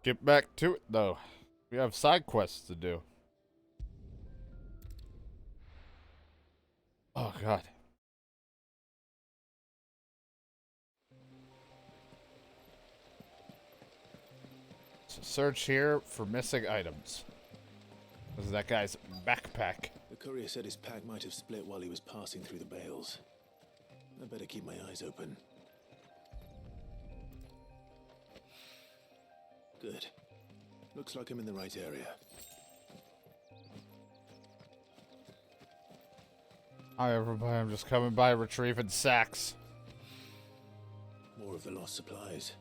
Get back to it, though. We have side quests to do. Oh, God. So search here for missing items. This is that guy's backpack. The courier said his pack might have split while he was passing through the bales. I better keep my eyes open. Good. Looks like I'm in the right area. Hi, everybody. I'm just coming by retrieving sacks. More of the lost supplies.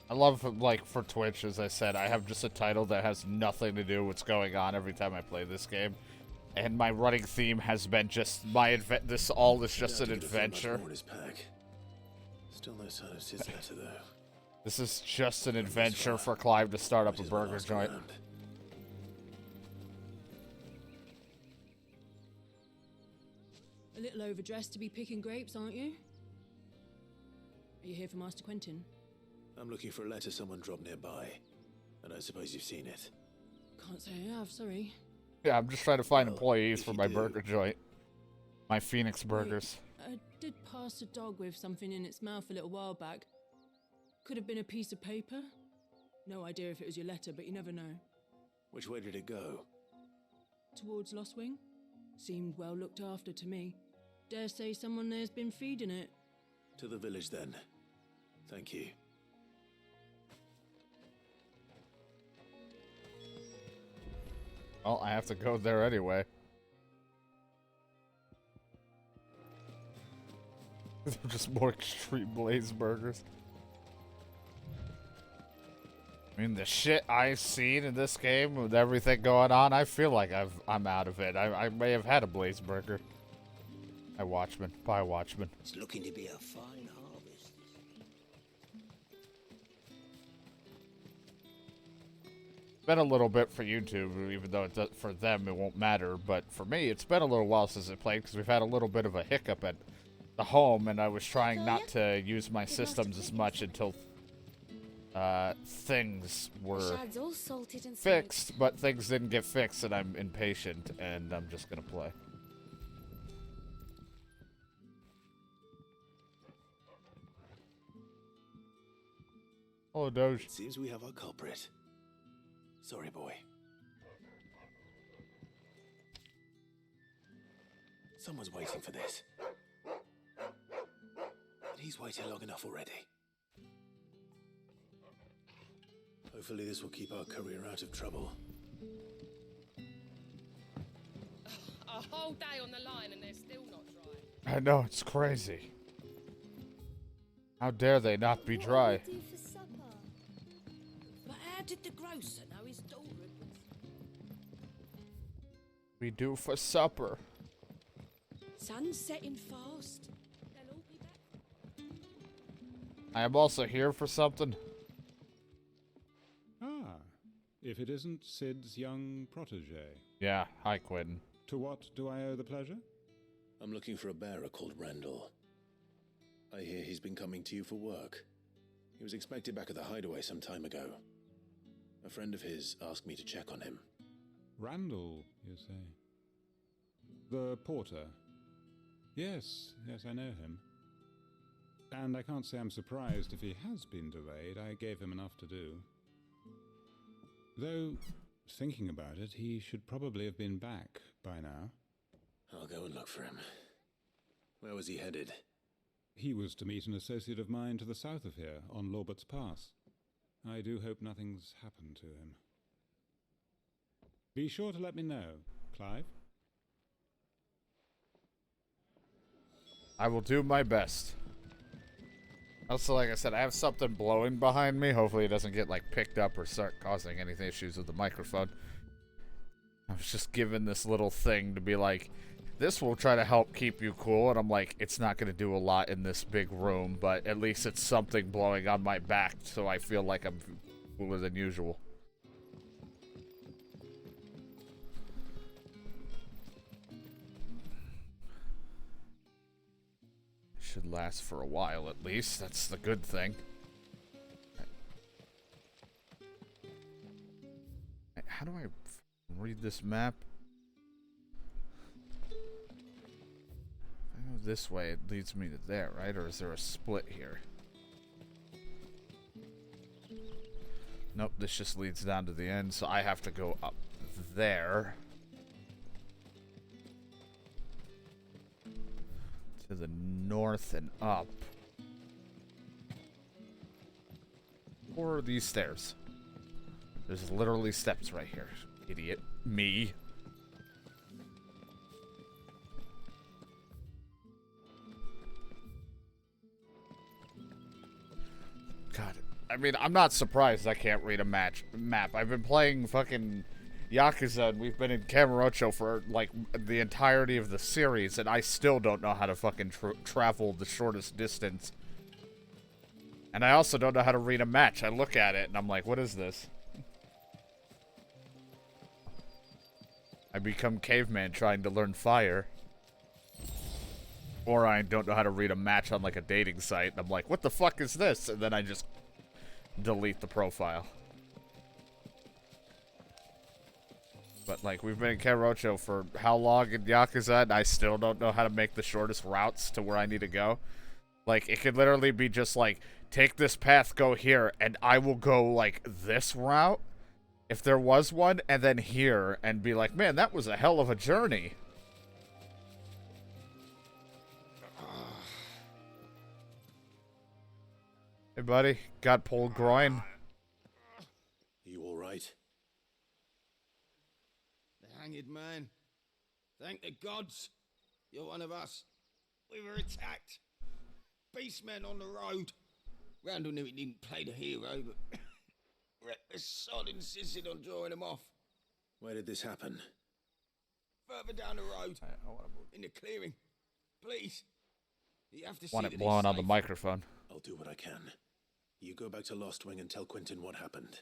I love, like, for Twitch, as I said, I have just a title that has nothing to do with what's going on every time I play this game. And my running theme has been just my this all is just an adventure. More in his pack. Still no sign of Sid's letter, though. This is just an adventure for Clive to start up a burger joint. A little overdressed to be picking grapes, aren't you? Are you here for Master Quentin? I'm looking for a letter someone dropped nearby. And I suppose you've seen it. Can't say I have, sorry. Yeah, I'm just trying to find employees for my burger joint. My Phoenix burgers. I did pass a dog with something in its mouth a little while back. Could have been a piece of paper. No idea if it was your letter, but you never know. Which way did it go? Towards Lost Wing? Seemed well looked after to me. Dare say someone there's been feeding it. To the village, then. Thank you. Well, I have to go there anyway. They're just more extreme blaze burgers. I mean, the shit I've seen in this game with everything going on, I feel like I'm out of it. I may have had a blaze burger. Hi, Watchman. Bye, Watchman. It's looking to be a fine harvest. It's been a little bit for YouTube, even though for them it won't matter. But for me, it's been a little while since I played because we've had a little bit of a hiccup at the home, and I was trying not to use my systems as much until things were fixed, but things didn't get fixed, and I'm impatient, and I'm just gonna play. Hello, Doge. It seems we have our culprit. Sorry, boy. Someone's waiting for this. But he's waited long enough already. Hopefully this will keep our career out of trouble. A whole day on the line and they're still not dry. I know, it's crazy. How dare they not be dry? What do we do for supper? But how did the grocer know his daughter? We do for supper. Sun's setting fast. They'll all be back. I am also here for something. Ah, if it isn't Sid's young protege. Yeah, hi, Quentin. To what do I owe the pleasure? I'm looking for a bearer called Randall. I hear he's been coming to you for work. He was expected back at the hideaway some time ago. A friend of his asked me to check on him. Randall, you say? The porter? Yes, I know him. And I can't say I'm surprised if he has been delayed. I gave him enough to do. Though, thinking about it, he should probably have been back by now. I'll go and look for him. Where was he headed? He was to meet an associate of mine to the south of here, on Lorbert's Pass. I do hope nothing's happened to him. Be sure to let me know, Clive. I will do my best. Also, like I said, I have something blowing behind me. Hopefully it doesn't get, like, picked up or start causing any issues with the microphone. I was just given this little thing to be like, this will try to help keep you cool. And I'm like, it's not going to do a lot in this big room, but at least it's something blowing on my back, so I feel like I'm cooler than usual. Should last for a while at least. That's the good thing. How do I read this map? If I go this way, it leads me to there, right? Or is there a split here? Nope, this just leads down to the end, so I have to go up there. To the north and up. Or these stairs. There's literally steps right here. Idiot. Me. God. I mean, I'm not surprised I can't read a map. I've been playing fucking Yakuza, and we've been in Kamurocho for, like, the entirety of the series, and I still don't know how to fucking travel the shortest distance. And I also don't know how to read a match. I look at it, and I'm like, what is this? I become caveman trying to learn fire. Or I don't know how to read a match on, like, a dating site, and I'm like, what the fuck is this? And then I just delete the profile. But, like, we've been in Kamurocho for how long in Yakuza, and I still don't know how to make the shortest routes to where I need to go. Like, it could literally be just, like, take this path, go here, and I will go, like, this route, if there was one, and then here, and be like, man, that was a hell of a journey. Hey, buddy. Got pulled groin? You alright? The hanged man. Thank the gods. You're one of us. We were attacked. Beastmen on the road. Randall knew he didn't play the hero, but the sod insisted on drawing him off. Where did this happen? Further down the road. In the clearing. Please. You have to see Want that it he's blowing on the safe. microphone. I'll do what I can. You go back to Lost Wing and tell Quentin what happened.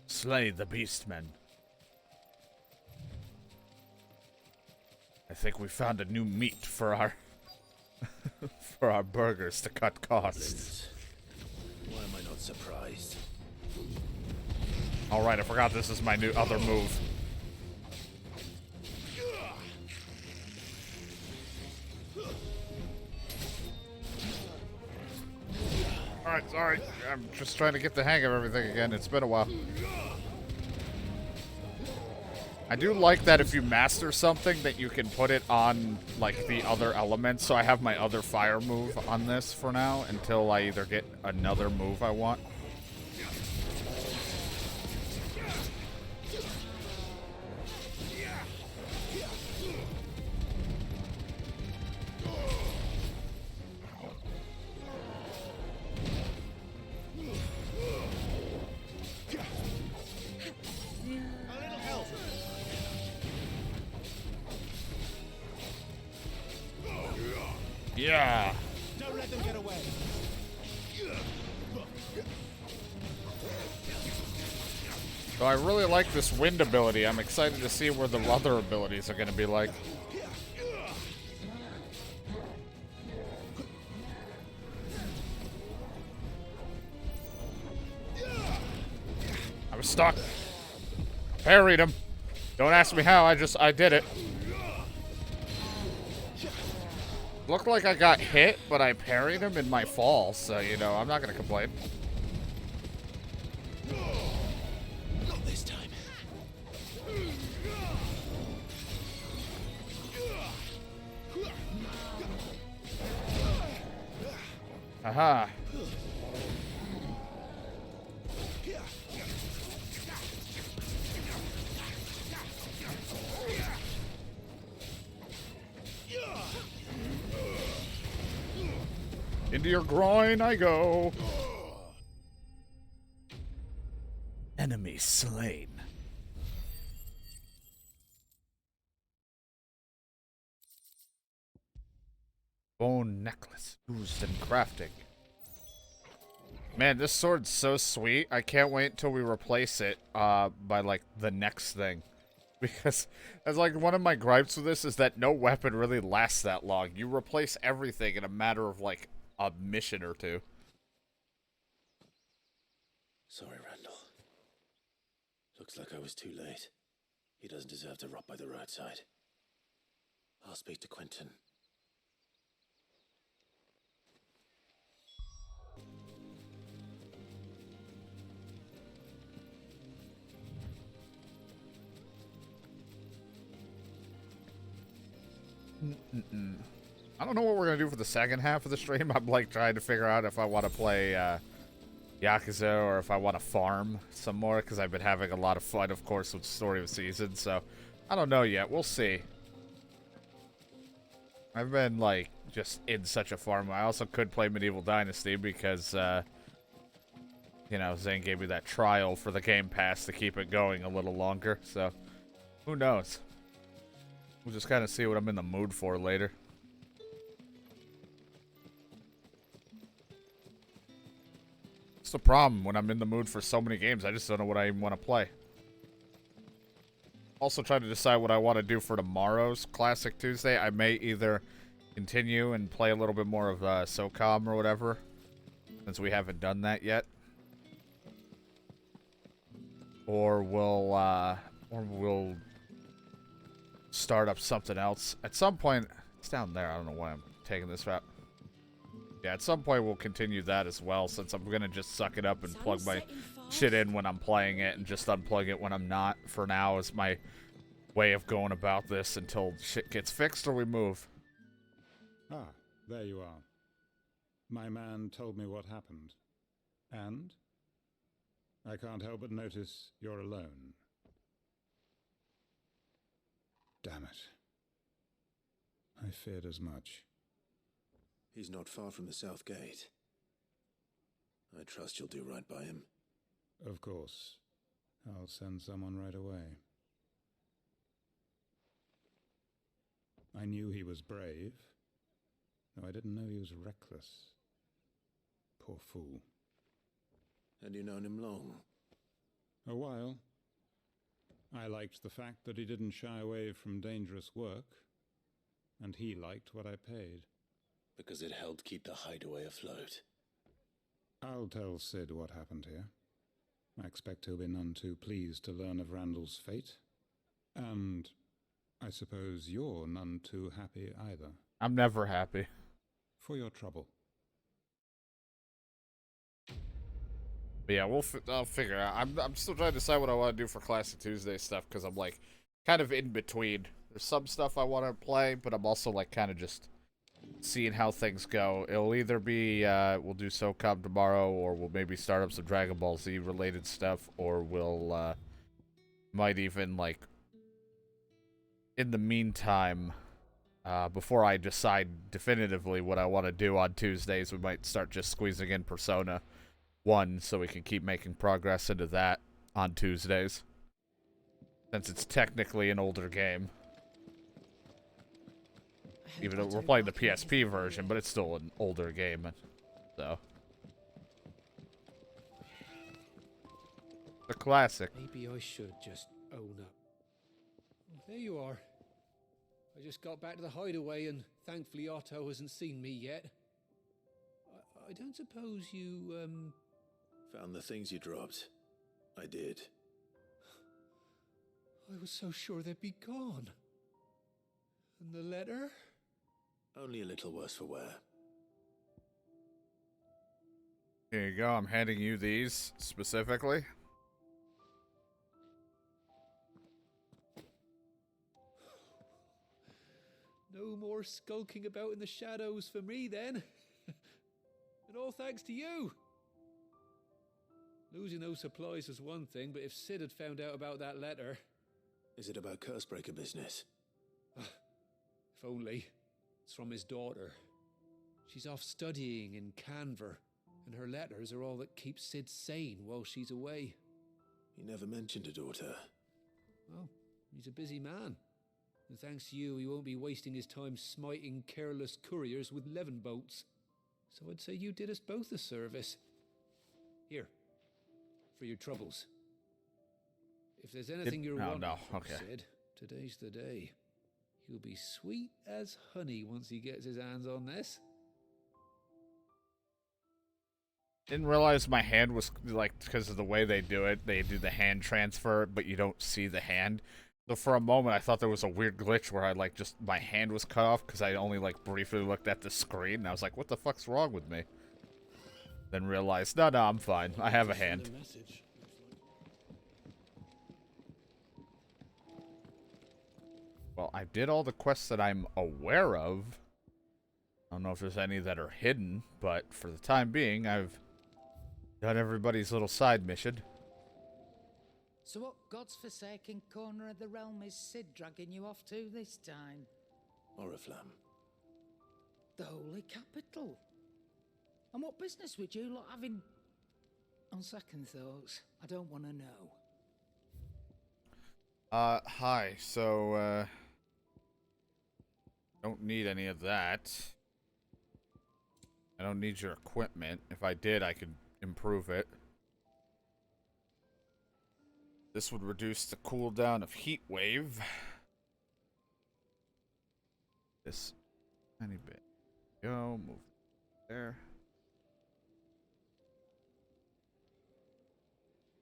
Slay the beastmen. I think we found a new meat for our for our burgers to cut costs. Why am I not surprised? Alright, I forgot this is my new other move. Alright, sorry. I'm just trying to get the hang of everything again. It's been a while. I do like that if you master something that you can put it on, like, the other elements. So I have my other fire move on this for now until I either get another move I want. Yeah. Don't let them get away. So I really like this wind ability. I'm excited to see where the other abilities are going to be like. I was stuck. Parried him. Don't ask me how, I did it. Looked like I got hit, but I parried him in my fall, so, you know, I'm not going to complain. Not this time. Aha. Into your groin I go. Enemy slain. Bone necklace used in crafting. Man, this sword's so sweet. I can't wait until we replace it by, like, the next thing. Because that's like one of my gripes with this is that no weapon really lasts that long. You replace everything in a matter of like a mission or two. Sorry, Randall. Looks like I was too late. He doesn't deserve to rot by the roadside. I'll speak to Quentin. I don't know what we're gonna do for the second half of the stream. I'm like trying to figure out if I want to play Yakuza or if I want to farm some more, because I've been having a lot of fun, of course, with Story of the Season. So I don't know yet. We'll see. I've been like just in such a farm. I also could play Medieval Dynasty because you know, Zane gave me that trial for the Game Pass to keep it going a little longer. So who knows? We'll just kind of see what I'm in the mood for later. It's the problem when I'm in the mood for so many games. I just don't know what I even want to play. Also trying to decide what I want to do for tomorrow's Classic Tuesday. I may either continue and play a little bit more of SOCOM or whatever, since we haven't done that yet. Or we'll start up something else. At some point, it's down there. I don't know why I'm taking this route. Yeah, at some point we'll continue that as well, since I'm going to just suck it up and plug my shit in when I'm playing it and just unplug it when I'm not. For now is my way of going about this until shit gets fixed or we move. Ah, there you are. My man told me what happened. And? I can't help but notice you're alone. Damn it. I feared as much. He's not far from the South Gate. I trust you'll do right by him. Of course. I'll send someone right away. I knew he was brave, though I didn't know he was reckless. Poor fool. Had you known him long? A while. I liked the fact that he didn't shy away from dangerous work, and he liked what I paid. Because it helped keep the hideaway afloat. I'll tell Sid what happened here. I expect he'll be none too pleased to learn of Randall's fate. And I suppose you're none too happy either. I'm never happy. For your trouble. But yeah, I'll figure out. I'm still trying to decide what I want to do for Classic Tuesday stuff, because I'm like kind of in between. There's some stuff I want to play, but I'm also like kind of just seeing how things go. It'll either be we'll do SOCOM tomorrow, or we'll maybe start up some Dragon Ball Z related stuff, or we'll might even like in the meantime, before I decide definitively what I want to do on Tuesdays, we might start just squeezing in Persona 1 so we can keep making progress into that on Tuesdays, since it's technically an older game. Even though we're playing the PSP version, but it's still an older game, so. The classic. Maybe I should just own up. Well, there you are. I just got back to the hideaway and thankfully Otto hasn't seen me yet. I don't suppose you, Found the things you dropped. I did. I was so sure they'd be gone. And the letter? Only a little worse for wear. Here you go. I'm handing you these specifically. No more skulking about in the shadows for me then. And all thanks to you. Losing those supplies was one thing, but if Sid had found out about that letter... Is it about Cursebreaker business? If only. It's from his daughter. She's off studying in Canver, and her letters are all that keeps Sid sane while she's away. He never mentioned a daughter. Well, he's a busy man. And thanks to you, he won't be wasting his time smiting careless couriers with levin bolts. So I'd say you did us both a service. Here, for your troubles. If there's anything you're no, wondering, no, Frost okay. said, today's the day. He'll be sweet as honey once he gets his hands on this. Didn't realize my hand was, like, because of the way they do it. They do the hand transfer, but you don't see the hand. So for a moment, I thought there was a weird glitch where I, like, just, my hand was cut off because I only, like, briefly looked at the screen. And I was like, what the fuck's wrong with me? Then realized, no, I'm fine. I have a hand. Well, I did all the quests that I'm aware of. I don't know if there's any that are hidden, but for the time being, I've done everybody's little side mission. So what God's forsaken corner of the realm is Sid dragging you off to this time? Oriflamme. The Holy Capital. And what business would you lot having? On second thoughts, I don't want to know. Hi. So, don't need any of that. I don't need your equipment. If I did, I could improve it. This would reduce the cooldown of heat wave. This tiny bit. Go, move there.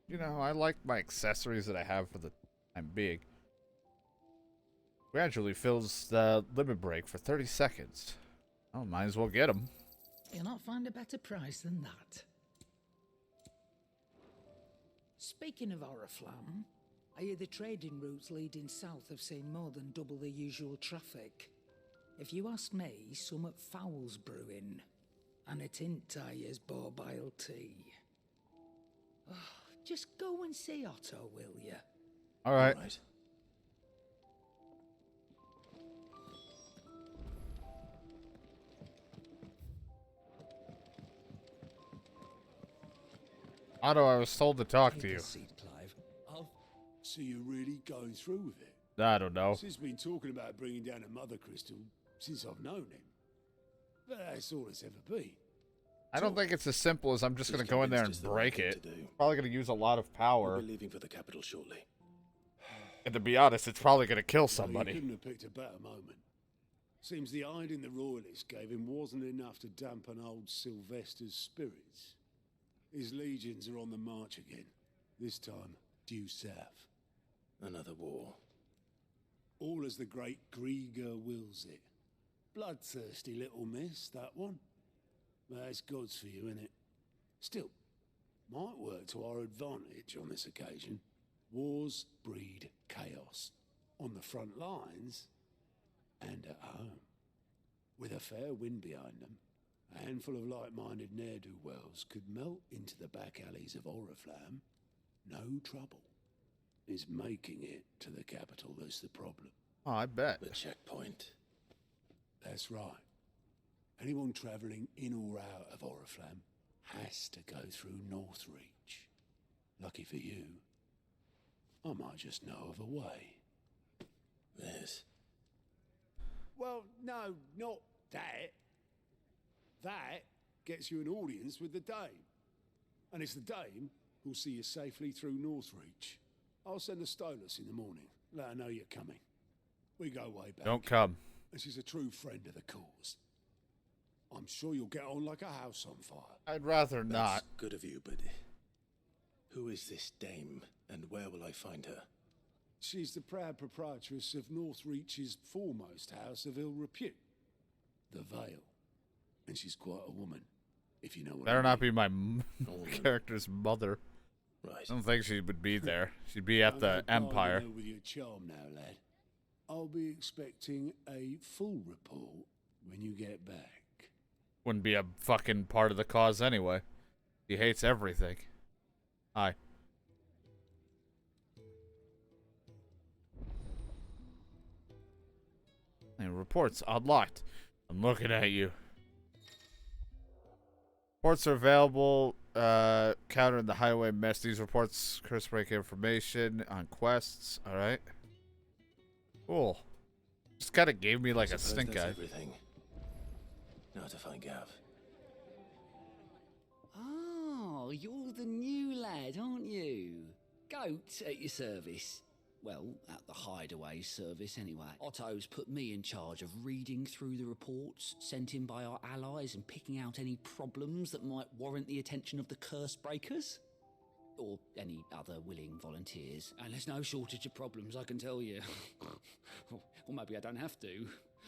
You know, I like my accessories that I have for the time being. Gradually fills the limit break for 30 seconds. Oh, might as well get them. You'll not find a better price than that. Speaking of Oriflamme, I hear the trading routes leading south have seen more than double the usual traffic. If you ask me, summat foul's brewing, and a tint tires borbile tea. Oh, just go and see Otto, will you? All right. Otto, I was told to talk to you. Seat, Clive. So you're really going through with it? I don't know. Sid's been talking about bringing down a mother crystal since I've known him. But that's all it's ever been. I don't think it's as simple as I'm just going to go in there and break it. Probably going to use a lot of power. We'll be leaving for the capital shortly. And to be honest, it's probably going to kill Well, somebody. he couldn't have picked a better moment. Seems the hiding the royalists gave him wasn't enough to dampen old Sylvester's spirits. His legions are on the march again, this time due south. Another war. All as the great Grieger wills it. Bloodthirsty little miss, that one. That's God's for you, innit? Still, might work to our advantage on this occasion. Wars breed chaos. On the front lines, and at home. With a fair wind behind them, a handful of like-minded ne'er-do-wells could melt into the back alleys of Oriflamme. No trouble. It's making it to the capital that's the problem. Oh, I bet. The checkpoint. That's right. Anyone travelling in or out of Oriflamme has to go through Northreach. Lucky for you, I might just know of a way. This. Well, no, not that. That gets you an audience with the Dame. And it's the Dame who'll see you safely through Northreach. I'll send a Stolas in the morning. Let her know you're coming. We go way back. Don't come. And she's a true friend of the cause. I'm sure you'll get on like a house on fire. I'd rather That's not. good of you, but who is this dame, and where will I find her? She's the proud proprietress of Northreach's foremost house of ill repute, the Vale. And she's quite a woman, if you know what Better I not mean. be my character's mother. Right. I don't think she would be there. She'd be at I'm the no Empire. bargainer with your charm now, lad. I'll be expecting a full report when you get back. Wouldn't be a fucking part of the cause anyway. He hates everything. Hi. And reports unlocked. I'm looking at you. Reports are available. Countering the highway mess. These reports crisp break information on quests. All right. Cool. Just kind of gave me like a Suppose stink that's eye. everything. Now to find Gav. Oh, you're the new lad, aren't you? Goat at your service. Well, at the hideaway service anyway. Otto's put me in charge of reading through the reports sent in by our allies and picking out any problems that might warrant the attention of the curse breakers. Or any other willing volunteers. And there's no shortage of problems, I can tell you. Or maybe I don't have to.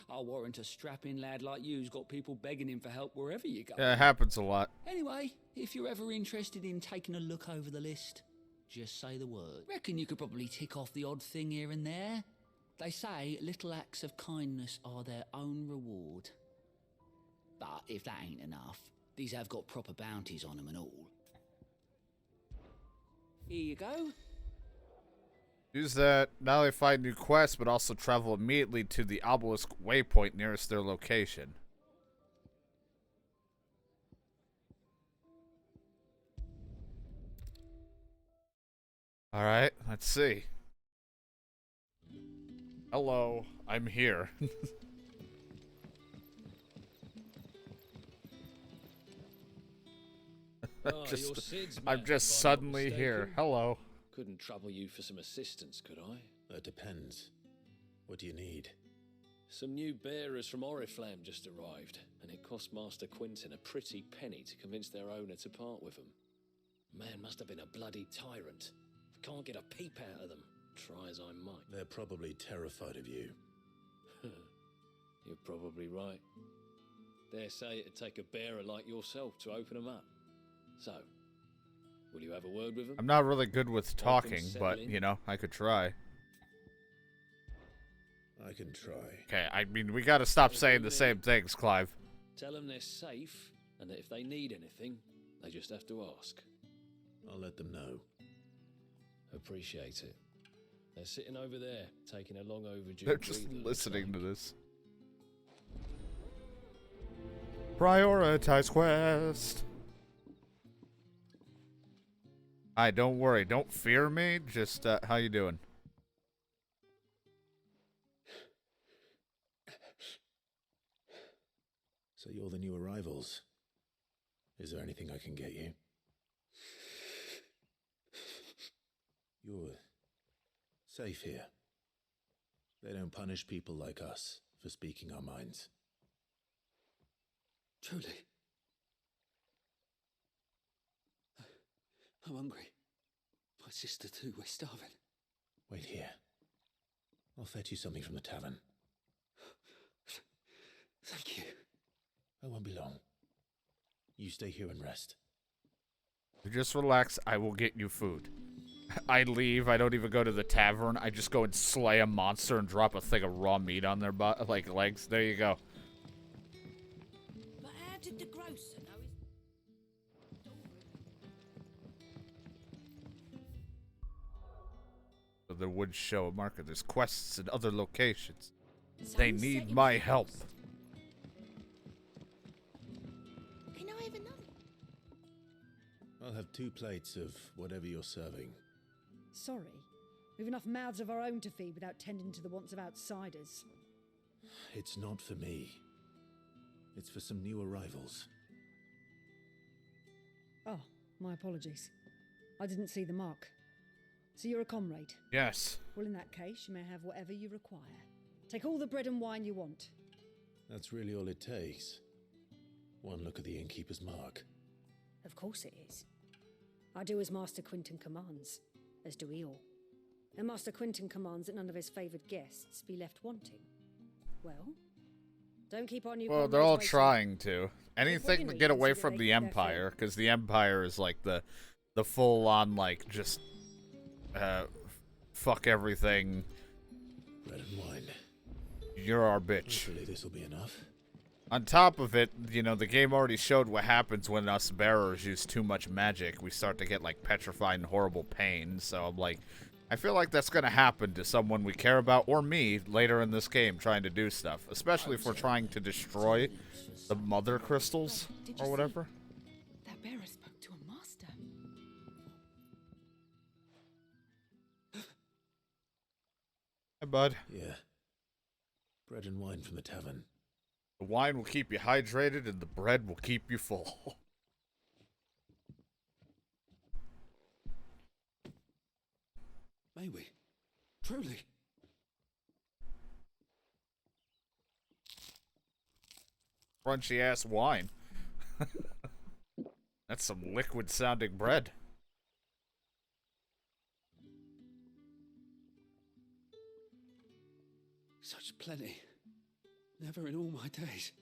I'll warrant a strapping lad like you's got people begging him for help wherever you go. Yeah, it happens a lot. Anyway, if you're ever interested in taking a look over the list, just say the word. Reckon you could probably tick off the odd thing here and there. They say little acts of kindness are their own reward. But if that ain't enough, these have got proper bounties on them and all. Here you go. Use that not only find new quests, but also travel immediately to the obelisk waypoint nearest their location. Alright, let's see. Hello, I'm here. I'm just suddenly here. Hello. Couldn't trouble you for some assistance, could I? That depends. What do you need? Some new bearers from Oriflamme just arrived, and it cost Master Quinton a pretty penny to convince their owner to part with them. Man must have been a bloody tyrant. Can't get a peep out of them, try as I might. They're probably terrified of you. You're probably right. Dare say it'd take a bearer like yourself to open them up. So, will you have a word with them? I'm not really good with talking, but, you know, I could try. I can try. Okay, I mean, we gotta stop saying the same things, Clive. Tell them they're safe, and that if they need anything, they just have to ask. I'll let them know. Appreciate it. They're sitting over there, taking a long overdue They're just breather, listening to this. Prioritize quest. Hi, don't worry. Don't fear me. Just, how you doing? So you're the new arrivals. Is there anything I can get you? You're safe here. They don't punish people like us for speaking our minds. Truly. I'm hungry. My sister too, we're starving. Wait here. I'll fetch you something from the tavern. Thank you. I won't be long. You stay here and rest. Just relax. I will get you food. I leave. I don't even go to the tavern. I just go and slay a monster and drop a thing of raw meat on their like legs. There you go. But how did the grocer know his... The woods show a marker. There's quests in other locations. So They need my help. Can I have another? I'll have 2 plates of whatever you're serving. Sorry. We've enough mouths of our own to feed without tending to the wants of outsiders. It's not for me. It's for some new arrivals. Oh, my apologies. I didn't see the mark. So you're a comrade? Yes. Well, in that case, you may have whatever you require. Take all the bread and wine you want. That's really all it takes. One look at the innkeeper's mark. Of course it is. I do as Master Quinton commands, as do we all. And Master Quinton commands that none of his favoured guests be left wanting. Well, don't keep on you. Well, they're all trying to. Anything to get away from the Empire, because the Empire is like the full-on, like, just, fuck everything. Bread and wine. You're our bitch. Hopefully this'll be enough. On top of it, you know, the game already showed what happens when us bearers use too much magic. We start to get, like, petrified and horrible pain, so I'm like, I feel like that's gonna happen to someone we care about, or me, later in this game, trying to do stuff. Especially if we're trying to destroy the mother crystals, or whatever. That bearer spoke to a master. Hey, bud. Yeah. Bread and wine from the tavern. The wine will keep you hydrated, and the bread will keep you full. May we? Truly? Crunchy ass wine. That's some liquid sounding bread. Such plenty. Never in all my days.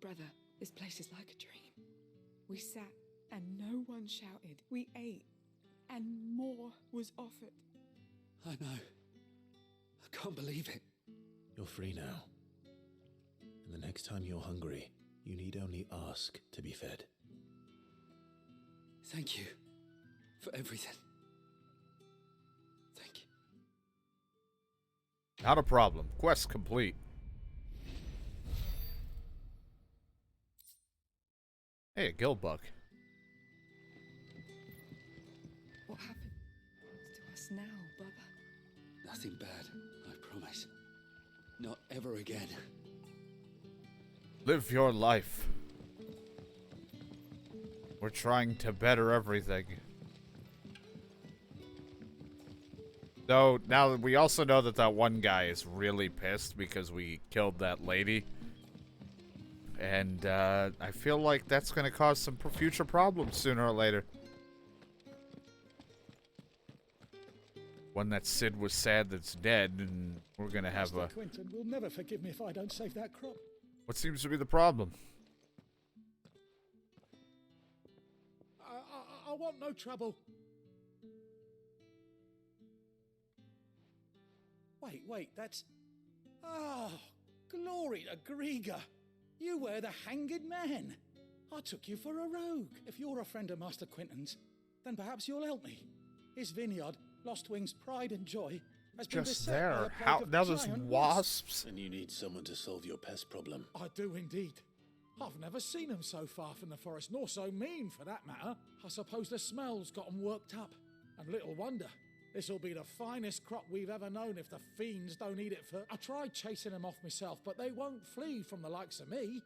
Brother, this place is like a dream. We sat and no one shouted. We ate and more was offered. I know. I can't believe it. You're free now. And the next time you're hungry, you need only ask to be fed. Thank you for everything. Thank you. Not a problem. Quest complete. Hey, a guild bug. What happened to us now, brother? Nothing bad, I promise. Not ever again. Live your life. We're trying to better everything. Though, now we also know that that one guy is really pissed because we killed that lady. And, I feel like that's gonna cause some future problems sooner or later. One that Sid was sad that's dead, and we're gonna have Mr. Quinton will never forgive me if I don't save that crop. What seems to be the problem? I want no trouble. Wait, that's... Oh, glory to Grieger. You were the hanged man. I took you for a rogue. If you're a friend of Master Quinton's, then perhaps you'll help me. His vineyard, Lost Wing's pride and joy, has been Just beset by there. a plague How of now there's giant wasps. And you need someone to solve your pest problem. I do indeed. I've never seen them so far from the forest, nor so mean for that matter. I suppose the smell's got them worked up. And little wonder. This'll be the finest crop we've ever known if the fiends don't eat it for... I tried chasing them off myself, but they won't flee from the likes of me.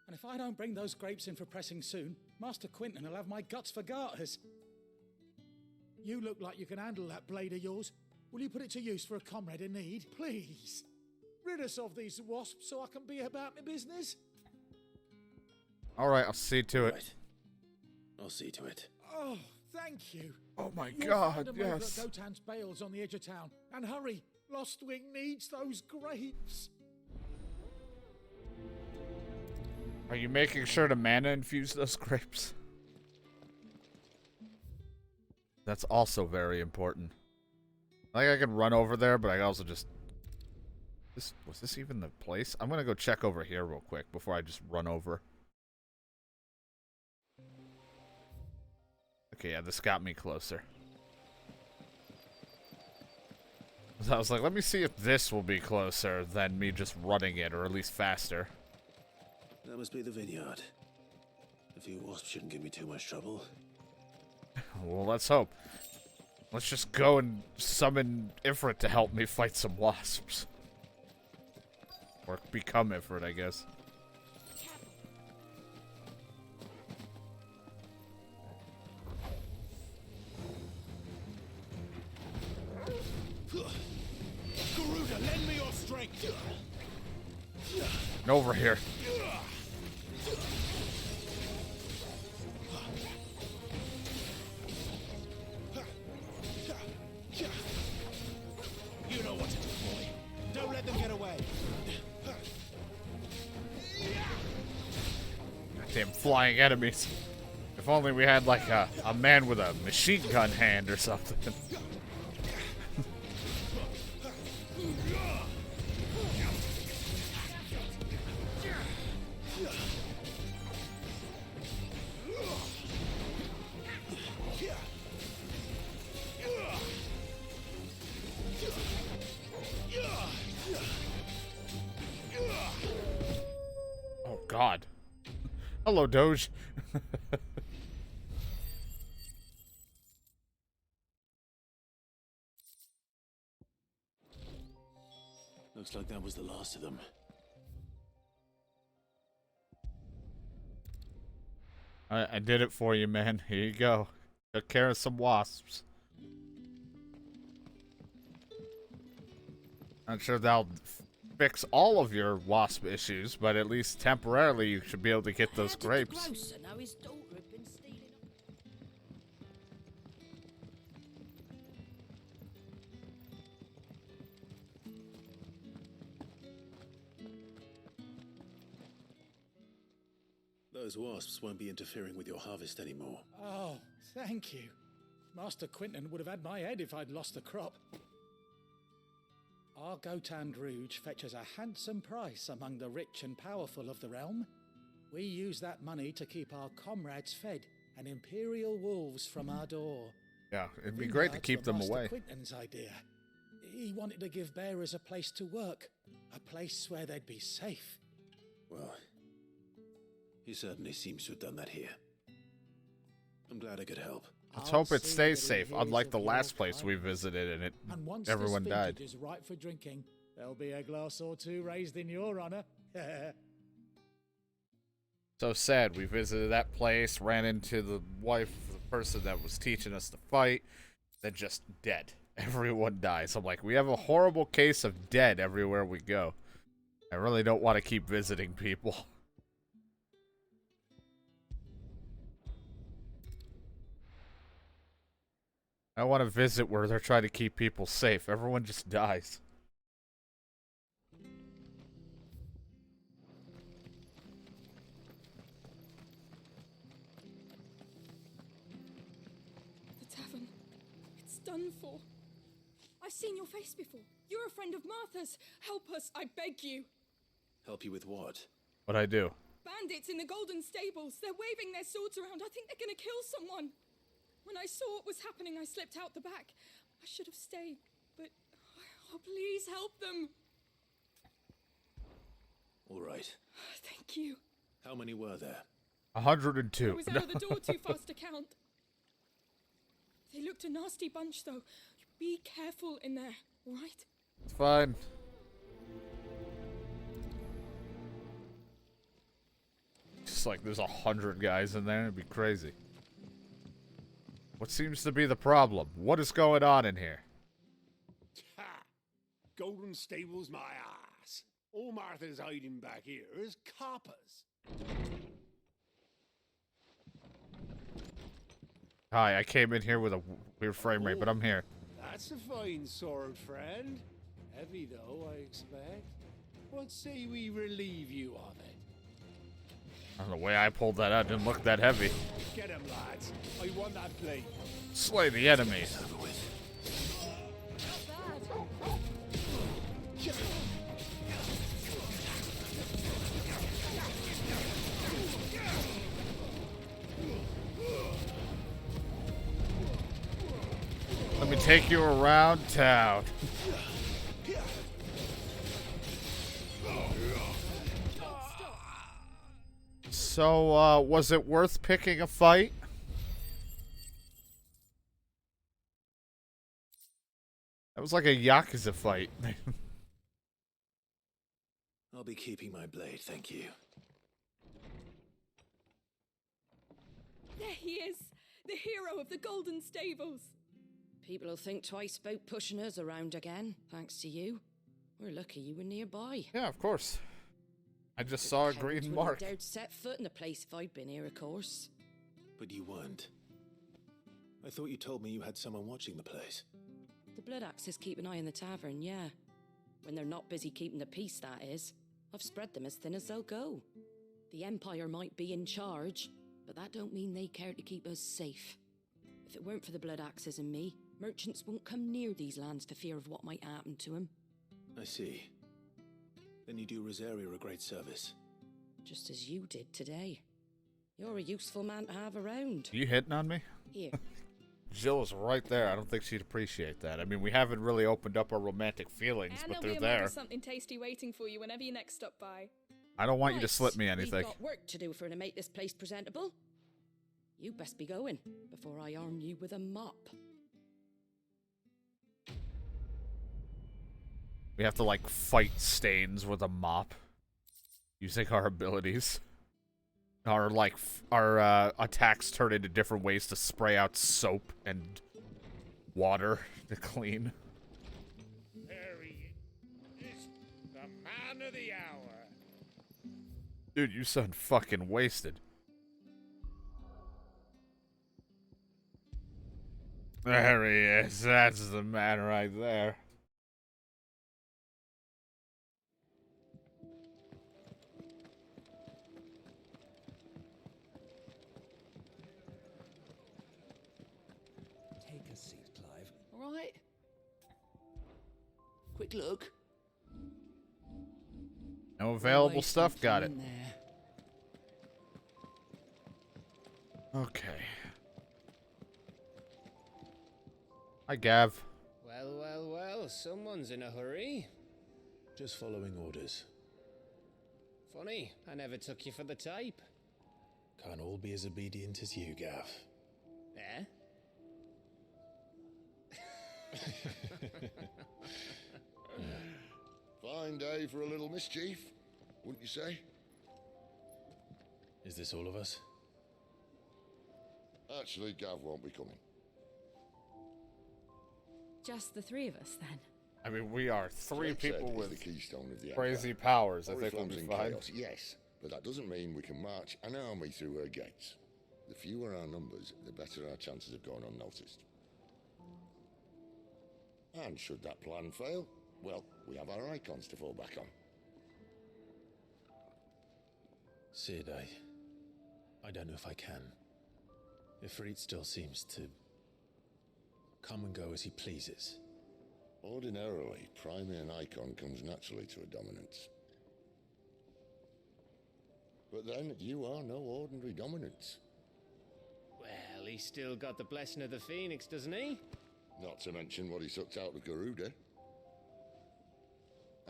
And if I don't bring those grapes in for pressing soon, Master Quinton will have my guts for garters. You look like you can handle that blade of yours. Will you put it to use for a comrade in need? Please. Rid us of these wasps so I can be about my business. Alright, I'll see to it. Right. I'll see to it. Oh, thank you. Oh my You'll god, find 'em over yes. at Gotan's bales on the edge of town. And hurry, Lost Wing needs those grapes. Are you making sure to mana infuse those grapes? That's also very important. I think I can run over there, but I can also just... Was this even the place? I'm gonna go check over here real quick before I just run over. Okay, yeah, this got me closer. So I was like, let me see if this will be closer than me just running it, or at least faster. That must be the vineyard. A few wasps shouldn't give me too much trouble. Well, let's hope. Let's just go and summon Ifrit to help me fight some wasps. Or become Ifrit, I guess. Garuda, lend me your strength. And over here. You know what to do, boy. Don't let them get away. Damn flying enemies. If only we had like a man with a machine gun hand or something. Oh god. Hello, Doge. Looks like that was the last of them. I did it for you, man. Here you go. Took care of some wasps. Not sure that'll fix all of your wasp issues, but at least temporarily you should be able to get those grapes. Now his daughter had been stealing. Those wasps won't be interfering with your harvest anymore. Oh, thank you. Master Quinton would have had my head if I'd lost the crop. Our Gotand Rouge fetches a handsome price among the rich and powerful of the realm. We use that money to keep our comrades fed and imperial wolves from our door. Yeah, it'd be great to keep them away. Master Quinton's idea. He wanted to give bearers a place to work, a place where they'd be safe. Well, he certainly seems to have done that here. I'm glad I could help. Let's hope it stays safe, unlike the last place we visited and everyone died. Is right for drinking. There'll be a glass or two raised in your honor. So sad. We visited that place, ran into the wife of the person that was teaching us to fight, then just dead. Everyone dies. I'm like, we have a horrible case of dead everywhere we go. I really don't want to keep visiting people. I want to visit where they're trying to keep people safe. Everyone just dies. The tavern. It's done for. I've seen your face before. You're a friend of Martha's. Help us, I beg you. Help you with what? What'd I do? Bandits in the Golden Stables. They're waving their swords around. I think they're gonna kill someone. When I saw what was happening, I slipped out the back. I should have stayed, but... Oh, please help them. All right. Thank you. How many were there? 102. I was out of the door too fast to count. They looked a nasty bunch, though. Be careful in there, all right? It's fine. Just like there's 100 guys in there. It'd be crazy. What seems to be the problem? What is going on in here? Ha! Golden Stables, my ass. All Martha's hiding back here is coppers. Hi, I came in here with a weird frame rate, but I'm here. That's a fine sword, friend. Heavy, though, I expect. What say we relieve you of it? The way I pulled that out didn't look that heavy. Get him, lads. I want that plate. Slay the enemies. Let me take you around town. So, was it worth picking a fight? That was like a Yakuza fight. I'll be keeping my blade, thank you. There he is, the hero of the Golden Stables. People will think twice about pushing us around again, thanks to you. We're lucky you were nearby. Yeah, of course. I just saw a green mark. I dared set foot in the place if I'd been here, of course. But you weren't. I thought you told me you had someone watching the place. The Blood Axes keep an eye on the tavern, yeah. When they're not busy keeping the peace, that is. I've spread them as thin as they'll go. The Empire might be in charge, but that don't mean they care to keep us safe. If it weren't for the Blood Axes and me, merchants won't come near these lands for fear of what might happen to them. I see. Then you do Rosaria a great service. Just as you did today. You're a useful man to have around. You hitting on me? Here. Jill is right there. I don't think she'd appreciate that. I mean, we haven't really opened up our romantic feelings, And but there'll they're be a mug there. of something tasty waiting for you whenever you next stop by. I don't want you to slip me anything. We've got work to do for to make this place presentable. You best be going before I arm you with a mop. We have to, like, fight stains with a mop. Using our abilities. Our, like, our attacks turn into different ways to spray out soap and water to clean. Dude, you sound fucking wasted. There he is. That's the man right there. Take a seat, Clive. All right. Quick look. No available Always stuff. something Got it. in there. Okay. Hi, Gav. Well, well, well, someone's in a hurry. Just following orders. Funny, I never took you for the type. Can't all be as obedient as you, Gav. Eh? Fine day for a little mischief, wouldn't you say? Is this all of us? Actually, Gav won't be coming. Just the three of us, then? I mean, we are three Threat people is with the keystone of the crazy Empire. powers. I think we'll Oriflamme's be in fine. chaos, yes, but that doesn't mean we can march an army through her gates. The fewer our numbers, the better our chances of going unnoticed. And should that plan fail, well, we have our icons to fall back on. Sid, I don't know if I can. Ifrit still seems to come and go as he pleases. Ordinarily, priming an icon comes naturally to a dominance. But then, you are no ordinary dominance. Well, he's still got the blessing of the Phoenix, doesn't he? Not to mention what he sucked out of Garuda.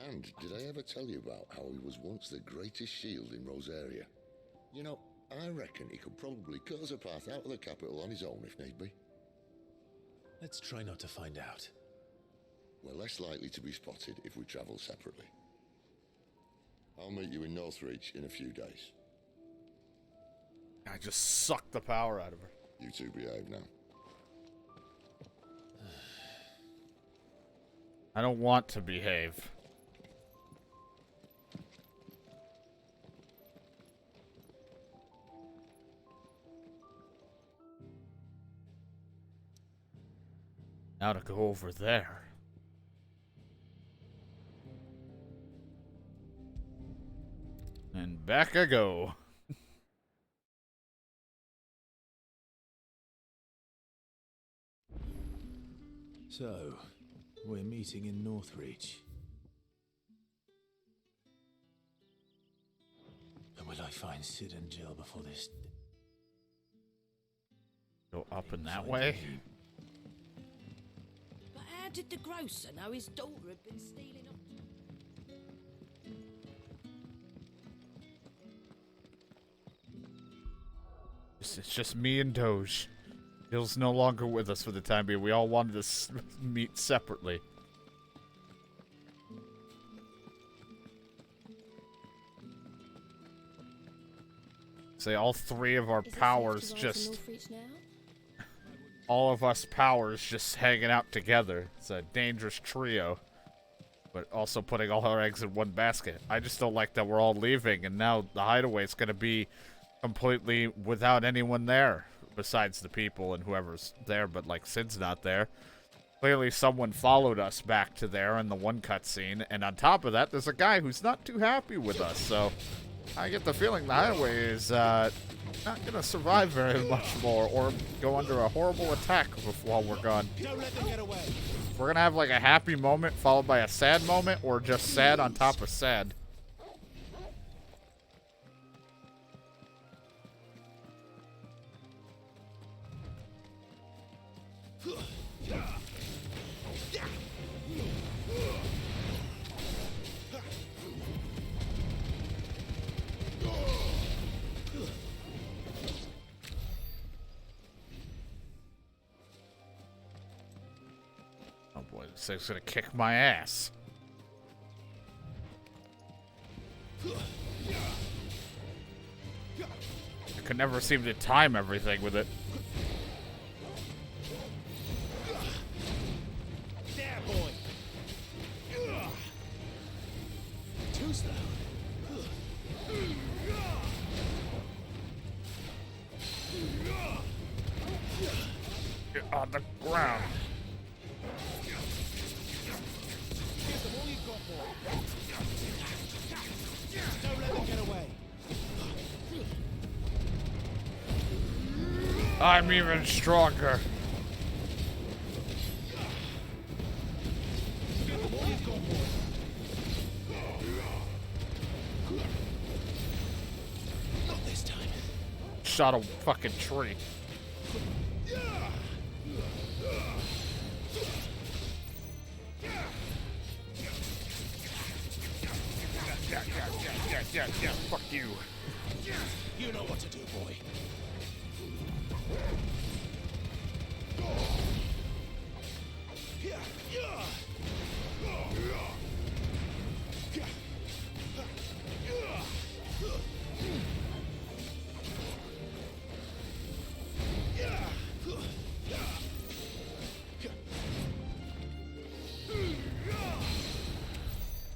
And did I ever tell you about how he was once the greatest shield in Rosaria? You know, I reckon he could probably cut us a path out of the capital on his own if need be. Let's try not to find out. We're less likely to be spotted if we travel separately. I'll meet you in Northreach in a few days. I just sucked the power out of her. You two behave now. I don't want to behave. Now to go over there. And back I go. So, we're meeting in Northreach. And will I find Sid and Jill before this? Go up in that way? But how did the grocer know his daughter had been stealing off? It's just me and Doge. Jill's no longer with us for the time being. We all wanted to meet separately. Say all three of our powers just... All of us powers just hanging out together. It's a dangerous trio. But also putting all our eggs in one basket. I just don't like that we're all leaving and now the hideaway's gonna be completely without anyone there. Besides the people and whoever's there, but like Sid's not there. Clearly someone followed us back to there in the one cutscene, and on top of that, there's a guy who's not too happy with us, so I get the feeling the highway is not gonna survive very much more, or go under a horrible attack while we're gone. Don't let them get away. We're gonna have like a happy moment followed by a sad moment, or just sad on top of sad. Oh boy, this thing's gonna kick my ass. I could never seem to time everything with it. There, boy. Too slow. on the ground. Give them all you've got, boy. Don't let them get away. I'm even stronger. Give them all you've got, boy. Not this time. Shot a fucking tree. Yeah, fuck you. You know what to do, boy.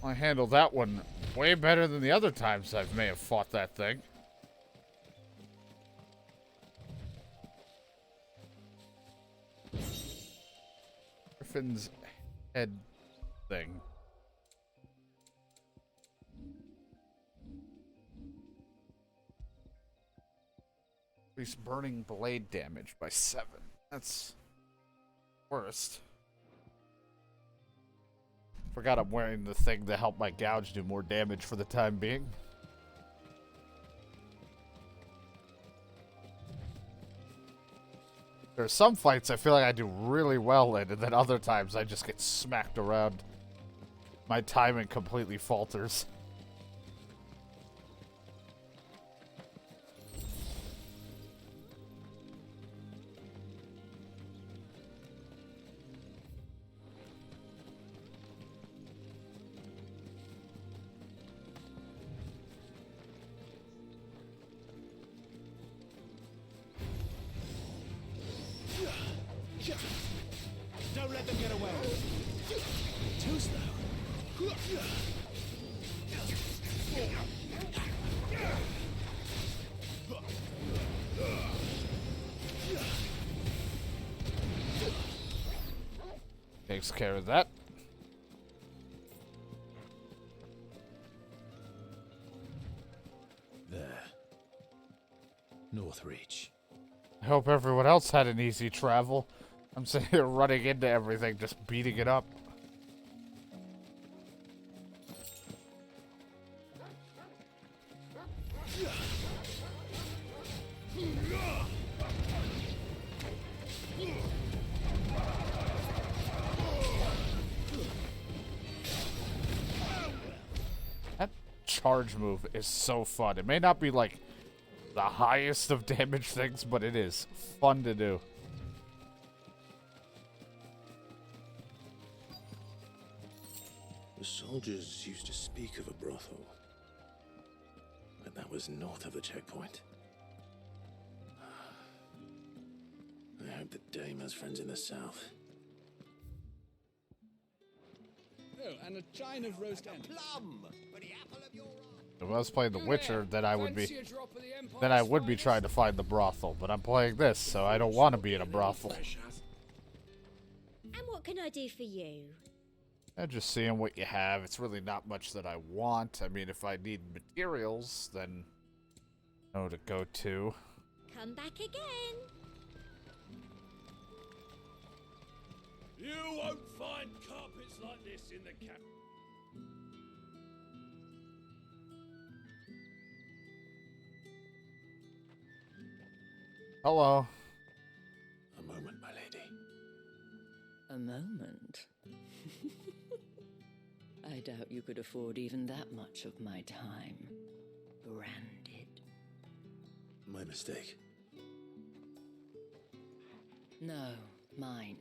I handled that one way better than the other times I may have fought that thing. Griffin's head thing. Increase burning blade damage by 7. That's worst. Forgot I'm wearing the thing to help my gouge do more damage for the time being. There are some fights I feel like I do really well in, and then other times I just get smacked around. My timing completely falters. Don't let them get away. Too slow. Takes care of that. There. Northreach. I hope everyone else had an easy travel. I'm sitting here running into everything, just beating it up. That charge move is so fun. It may not be like the highest of damage things, but it is fun to do. The soldiers used to speak of a brothel, but that was north of the checkpoint. I hope that Dame has friends in the south. Oh, and a chine of roast end. Plum for the apple of your eye. If I was playing The Witcher, then I would be trying to find the brothel. But I'm playing this, so I don't want to be in a brothel. And what can I do for you? And just seeing what you have. It's really not much that I want. I mean, if I need materials, then I know to go to. Come back again. You won't find carpets like this in the camp. Hello. A moment, my lady. A moment? I doubt you could afford even that much of my time. Branded. My mistake. No, mine.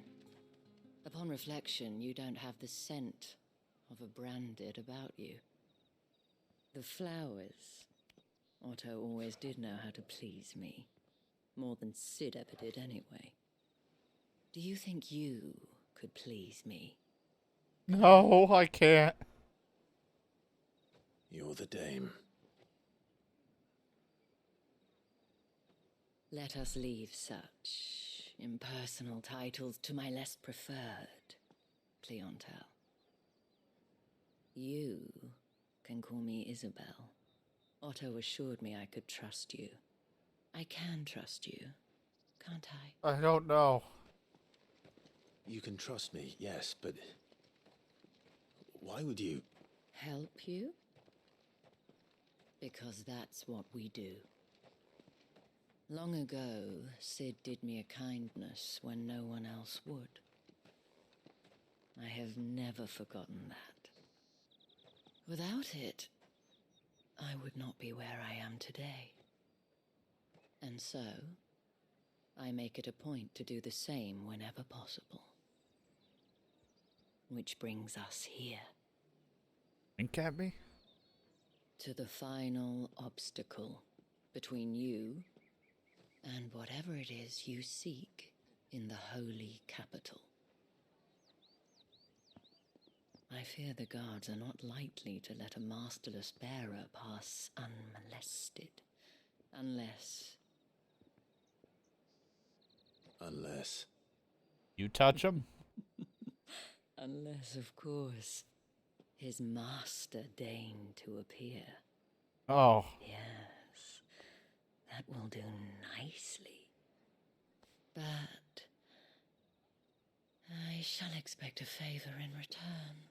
Upon reflection, you don't have the scent of a branded about you. The flowers. Otto always did know how to please me. More than Sid ever did anyway. Do you think you could please me? No, I can't. You're the Dame. Let us leave such impersonal titles to my less preferred clientele. You can call me Isabel. Otto assured me I could trust you. I can trust you, can't I? I don't know. You can trust me, yes, but why would you? Help you? Because that's what we do. Long ago, Sid did me a kindness when no one else would. I have never forgotten that. Without it, I would not be where I am today. And so, I make it a point to do the same whenever possible. Which brings us here. Wink at me? To the final obstacle between you and whatever it is you seek in the holy capital. I fear the guards are not likely to let a masterless bearer pass unmolested. Unless... You touch him? Unless, of course, his master deigned to appear. Oh. Yes, that will do nicely. But I shall expect a favor in return.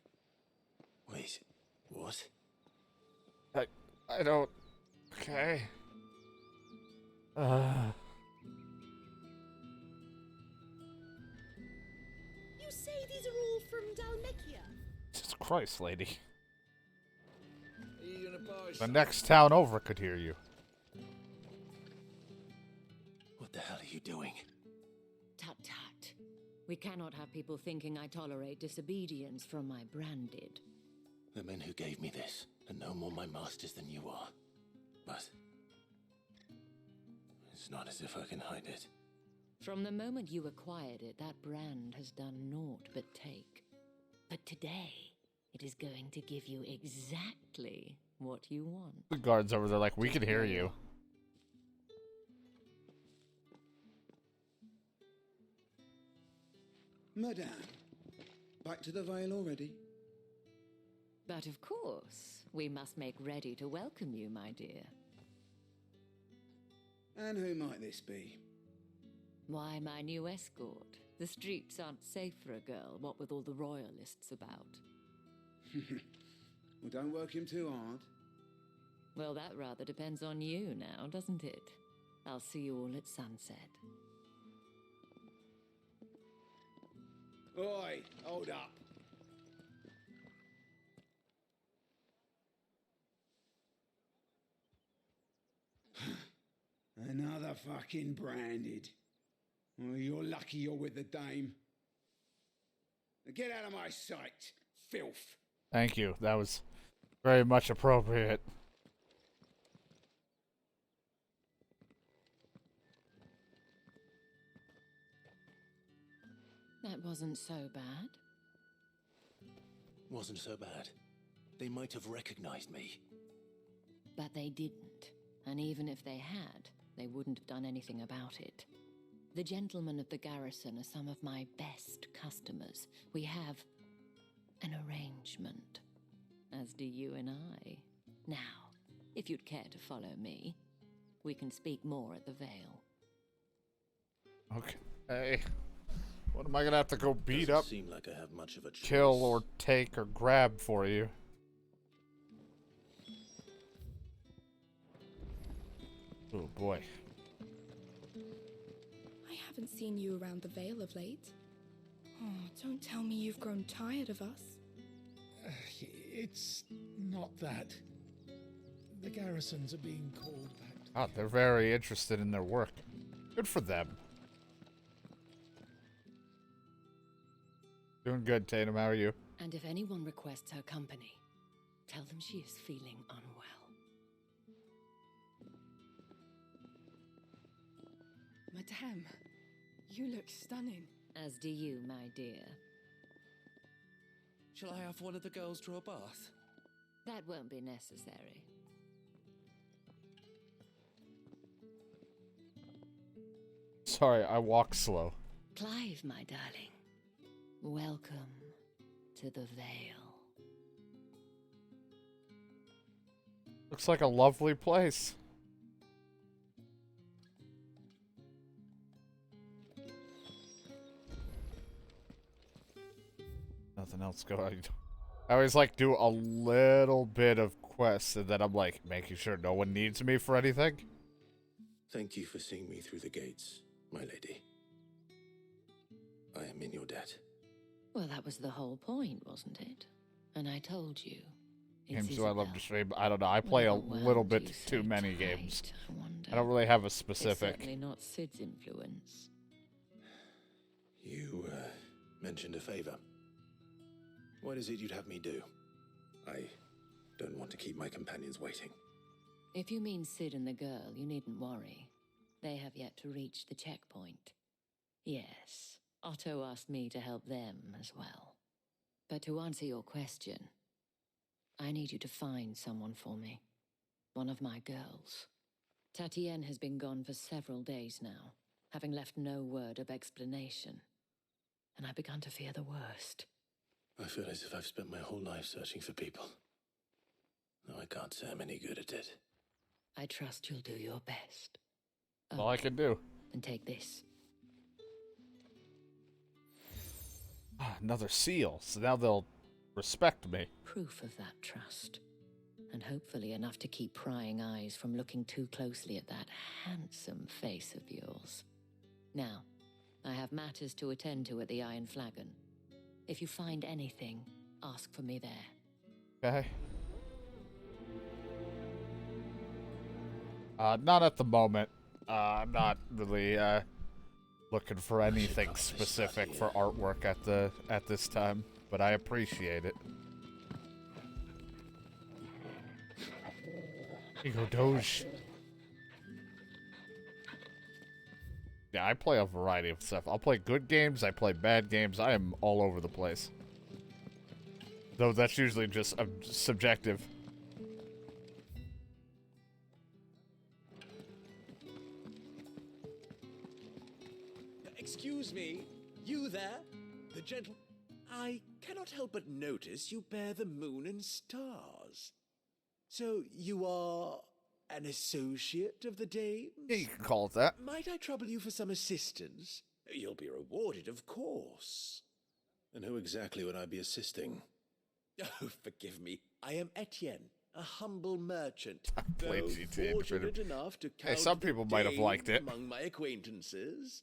Wait, what? I don't... Okay. You say these are all from Dalmekia? Jesus Christ, lady. Are you gonna buy The some? next town over could hear you. What the hell are you doing? Tut tut. We cannot have people thinking I tolerate disobedience from my branded. The men who gave me this are no more my masters than you are. But it's not as if I can hide it. From the moment you acquired it, that brand has done naught but take. But today, it is going to give you exactly what you want. The guards over there like, we can hear you. Madame, back to the Vale already? But of course, we must make ready to welcome you, my dear. And who might this be? Why, my new escort. The streets aren't safe for a girl, what with all the royalists about. Well, don't work him too hard. Well, that rather depends on you now, doesn't it? I'll see you all at sunset. Oi, hold up. Another fucking branded. Well, you're lucky you're with the dame. Now get out of my sight, filth. Thank you. That was very much appropriate. That wasn't so bad. Wasn't so bad. They might have recognized me. But they didn't. And even if they had, they wouldn't have done anything about it. The gentlemen of the garrison are some of my best customers. We have an arrangement, as do you and I. Now, if you'd care to follow me, we can speak more at the Vale. Okay. Hey. What am I gonna have to go beat Doesn't up, seem like I have much of a choice. kill, or take, or grab for you? Oh boy. I haven't seen you around the Vale of late. Oh, don't tell me you've grown tired of us. It's not that. The garrisons are being called back. Oh, they're very interested in their work. Good for them. Doing good, Tatum. How are you? And if anyone requests her company, tell them she is feeling unwell. Madame, you look stunning. As do you, my dear. Shall I have one of the girls draw a bath? That won't be necessary. Sorry, I walk slow. Clive, my darling. Welcome to the Vale. Looks like a lovely place. Nothing else going. I always like do a little bit of quests and then I'm like making sure no one needs me for anything. Thank you for seeing me through the gates, my lady. I am in your debt. Well, that was the whole point, wasn't it? And I told you. Games do I love to stream? I don't know. I play a little bit too many games. I don't really have a specific. It's certainly not Sid's influence. You mentioned a favor. What is it you'd have me do? I don't want to keep my companions waiting. If you mean Sid and the girl, you needn't worry. They have yet to reach the checkpoint. Yes, Otto asked me to help them as well. But to answer your question, I need you to find someone for me. One of my girls. Tatienne has been gone for several days now, having left no word of explanation. And I've begun to fear the worst. I feel as if I've spent my whole life searching for people. Though I can't say I'm any good at it. I trust you'll do your best. All I can do. And take this. Another seal, so now they'll respect me. Proof of that trust. And hopefully enough to keep prying eyes from looking too closely at that handsome face of yours. Now, I have matters to attend to at the Iron Flagon. If you find anything, ask for me there. Okay. Not at the moment. I'm not really looking for anything specific for artwork at this time, but I appreciate it. Here you go, Doge. Yeah, I play a variety of stuff. I'll play good games, I play bad games. I am all over the place. Though that's usually just subjective. Excuse me, you there? The gentle... I cannot help but notice you bear the moon and stars. So you are an associate of the Danes? Yeah, you can call it that. Might I trouble you for some assistance? You'll be rewarded, of course. And who exactly would I be assisting? Oh, forgive me. I am Etienne, a humble merchant. I played though GTA fortunate enough to count some people might have liked it. among my acquaintances.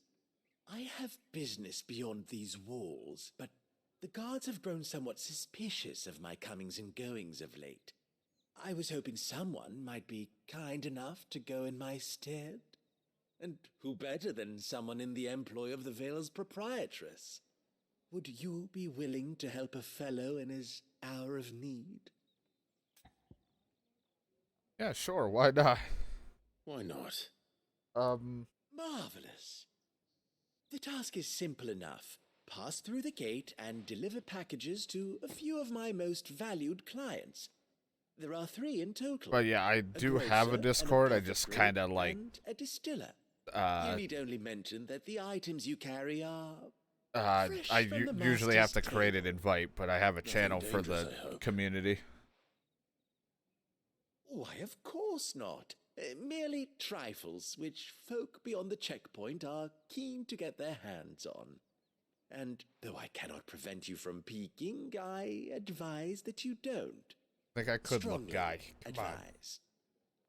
I have business beyond these walls, but the guards have grown somewhat suspicious of my comings and goings of late. I was hoping someone might be kind enough to go in my stead. And who better than someone in the employ of the Vale's proprietress? Would you be willing to help a fellow in his hour of need? Yeah, sure, why not? Why not? Marvelous. The task is simple enough. Pass through the gate and deliver packages to a few of my most valued clients. There are 3 in total. But yeah, I do have a Discord. I just kind of like... And a distiller. You need only mention that the items you carry are... I usually have to create an invite, but I have a channel for the community. Why, of course not. Merely trifles, which folk beyond the checkpoint are keen to get their hands on. And though I cannot prevent you from peeking, I advise that you don't. I think I could look, guy. Come on. Advise.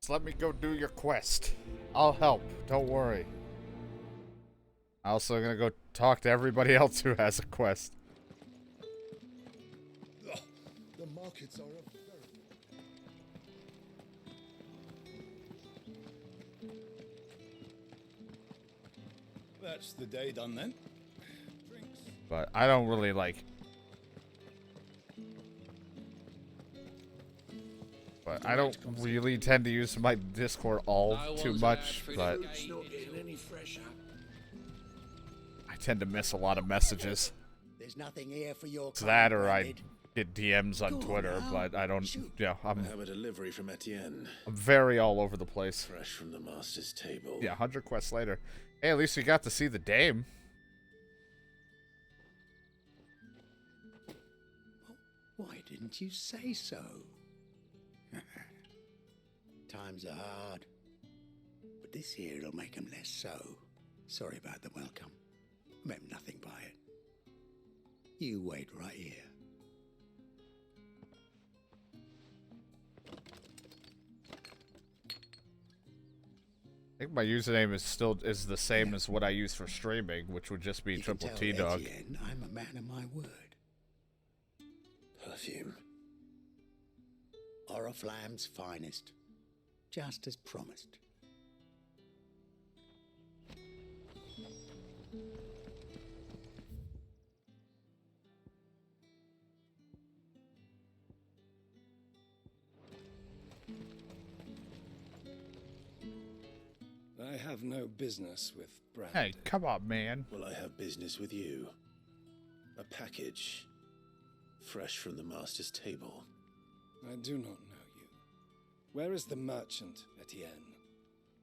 Just let me go do your quest. I'll help. Don't worry. I'm also gonna go talk to everybody else who has a quest. The markets are a very... That's the day done then. But I don't really like... But I don't really tend to use my Discord all too much, but... I tend to miss a lot of messages. There's nothing here for your It's that or I get DMs on Twitter, but I don't. Yeah, I have a delivery from Etienne. I'm very all over the place. Fresh from the master's table. Yeah, 100 quests later. Hey, at least we got to see the dame. Why didn't you say so? Times are hard. But this here'll make 'em less so. Sorry about the welcome. Meant nothing by it. You wait right here. I think my username is the same as what I use for streaming, which would just be You Triple can T tell Dog. Etienne I'm a man of my word. Perfume. Oriflamme's finest. Just as promised. I have no business with Brand. Hey, come on, man. Well, I have business with you. A package. Fresh from the master's table. I do not know you. Where is the merchant, Etienne?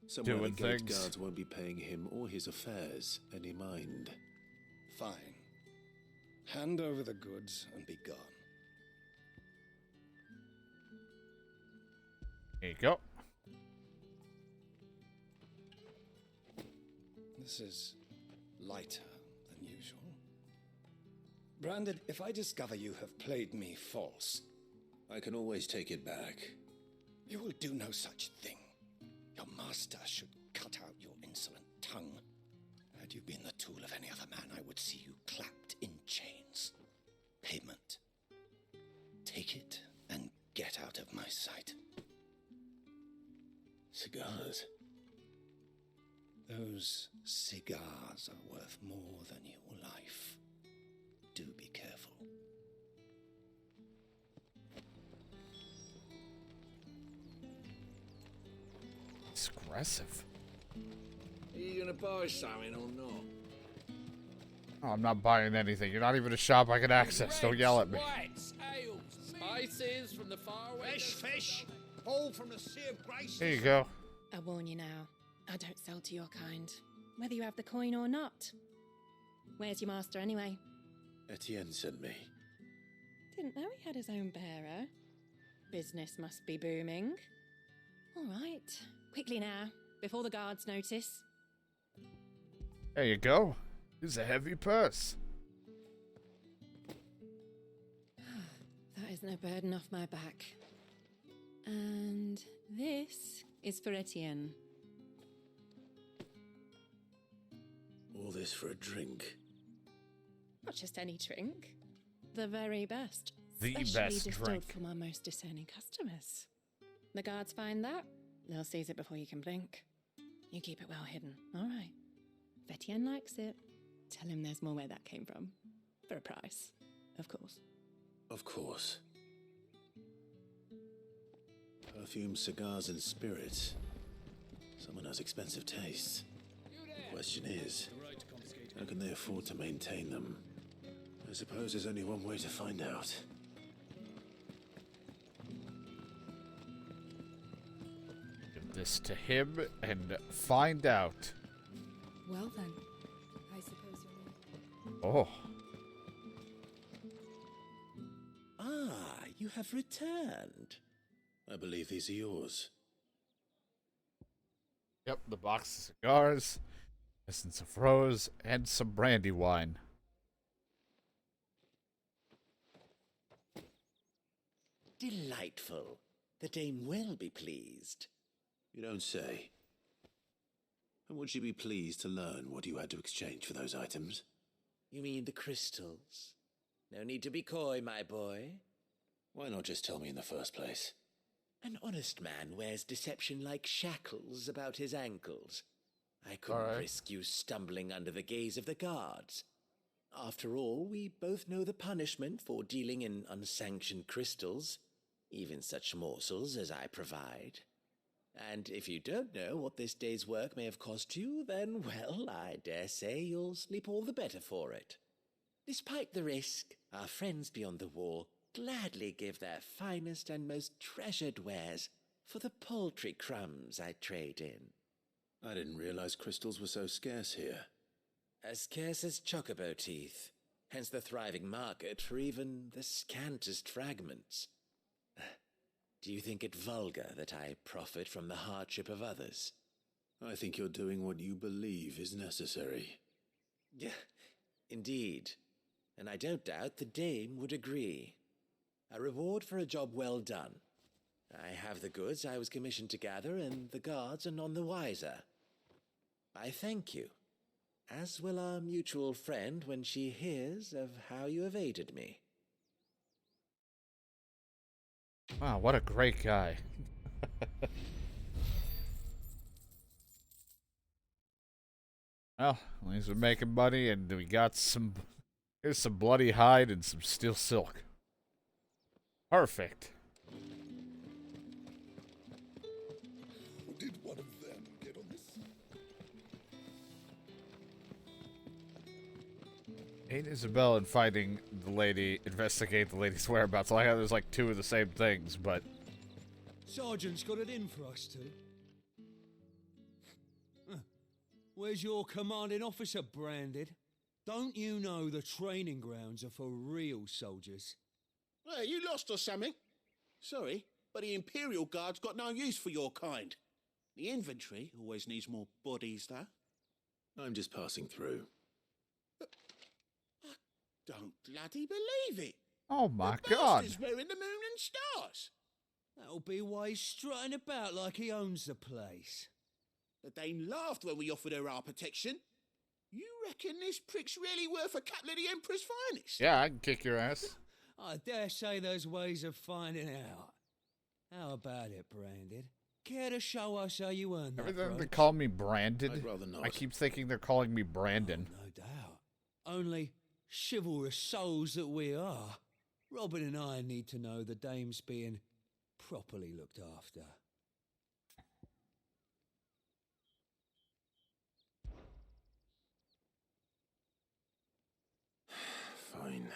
Somewhere the Doing gate things. guards won't be paying him or his affairs any mind. Fine. Hand over the goods and be gone. Here you go. This is lighter than usual. Branded, if I discover you have played me false, I can always take it back. you will do no such thing. Your master should cut out your insolent tongue. Had you been the tool of any other man, I would see you clapped in chains. Payment. Take it and get out of my sight. Cigars. Those cigars are worth more than your life. Do be careful. It's aggressive. Are you gonna buy something or not? Oh, I'm not buying anything. You're not even a shop I can access. Don't yell at me. Whites, ales, spices from the faraway. Fish, all from the Sea of Grace. Here you go. I warn you now, I don't sell to your kind, whether you have the coin or not. Where's your master anyway? Etienne sent me. Didn't know he had his own bearer. Business must be booming. All right, quickly now, before the guards notice. There you go. It's a heavy purse. That isn't a burden off my back. And this is for Etienne. All this for a drink. Not just any drink. The very best. The Specially best distilled drink. for my most discerning customers. The guards find that, they'll seize it before you can blink. You keep it well hidden, all right? If Etienne likes it, tell him there's more where that came from. For a price, of course. Of course. Perfume, cigars, and spirits. Someone has expensive tastes. The question is, how can they afford to maintain them? I suppose there's only one way to find out. Give this to him and find out. Well then, I suppose you're Oh. Ah, you have returned. I believe these are yours. Yep, the box of cigars, essence of rose, and some brandy wine. Delightful. The dame will be pleased. You don't say. And would she be pleased to learn what you had to exchange for those items? You mean the crystals? No need to be coy, my boy. Why not just tell me in the first place? An honest man wears deception like shackles about his ankles. I couldn't All right. risk you stumbling under the gaze of the guards. After all, we both know the punishment for dealing in unsanctioned crystals, even such morsels as I provide. And if you don't know what this day's work may have cost you, then, well, I dare say you'll sleep all the better for it. Despite the risk, our friends beyond the wall gladly give their finest and most treasured wares for the paltry crumbs I trade in. I didn't realize crystals were so scarce here. As scarce as chocobo teeth, hence the thriving market for even the scantest fragments. Do you think it vulgar that I profit from the hardship of others? I think you're doing what you believe is necessary. Yeah, indeed. And I don't doubt the dame would agree. A reward for a job well done. I have the goods I was commissioned to gather, and the guards are none the wiser. I thank you, as will our mutual friend when she hears of how you have aided me. Wow, what a great guy. Well, at least we're making money, and we got some... Here's some bloody hide and some steel silk. Perfect. Did one of them get on this? Ain't Isabel and fighting the lady, investigate the lady's whereabouts. Like how there's like two of the same things, but... Sergeant's got it in for us two. Where's your commanding officer, Branded? Don't you know the training grounds are for real soldiers? Hey, you lost or something? Sorry, but the Imperial Guard's got no use for your kind. The infantry always needs more bodies, though. I'm just passing through. I don't bloody believe it. Oh my the god. bastard's wearing the moon and stars. That'll be why he's strutting about like he owns the place. The Dane laughed when we offered her our protection. You reckon this prick's really worth a couple of the Emperor's finest? Yeah, I can kick your ass. I dare say there's ways of finding out. How about it, Branded? Care to show us how you earn that? Every time they brooch? call me Branded, I'd rather not. I keep thinking they're calling me Brandon. No doubt. Only chivalrous souls that we are, Robin and I need to know the dame's being properly looked after. Fine.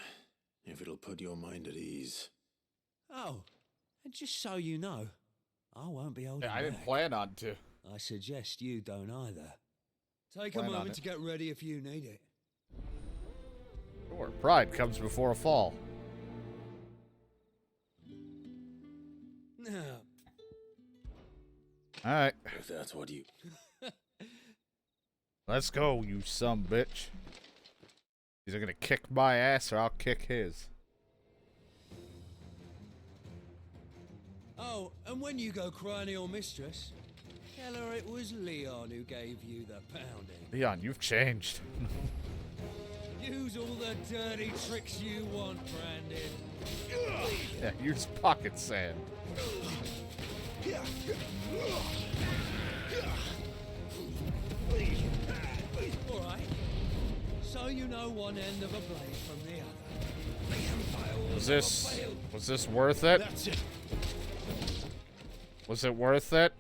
If it'll put your mind at ease. Oh, and just so you know, I won't be holding Yeah, I didn't back. plan on to. I suggest you don't either. Take Plan a on moment it. to get ready if you need it. Sure, pride comes before a fall. Now, Alright, If that's what you... let's go, you some bitch. He's gonna kick my ass or I'll kick his. oh, and when you go crying to your mistress, tell her it was Leon who gave you the pounding. Leon, you've changed. Use all the dirty tricks you want, Brandon. Yeah, use pocket sand. Alright. So you know one end of a blade from the other. The Empire will Was this worth it? That's it. Was it worth it?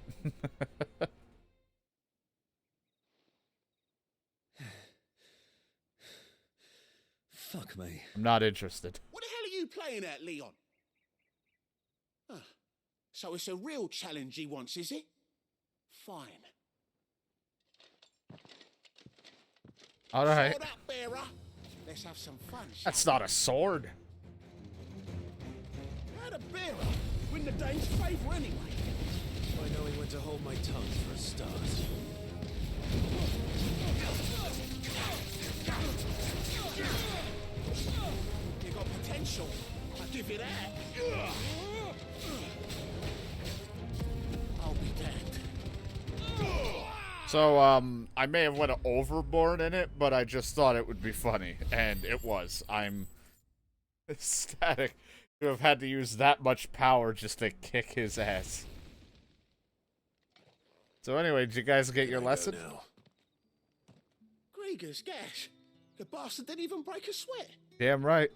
Fuck me. I'm not interested. What the hell are you playing at, Leon? Ah, so it's a real challenge he wants, is it? Fine. Alright. Sword up, bearer. Let's have some fun. That's not a sword. How'd a bearer win the Dane's favour anyway? I know he went to hold my tongue for a start. You got potential. I'll give you that. I'll be damned. So, I may have went overboard in it, but I just thought it would be funny, and it was. I'm ecstatic to have had to use that much power just to kick his ass. So anyway, did you guys get your lesson? Grieger's gas. The bastard didn't even break a sweat. Damn right.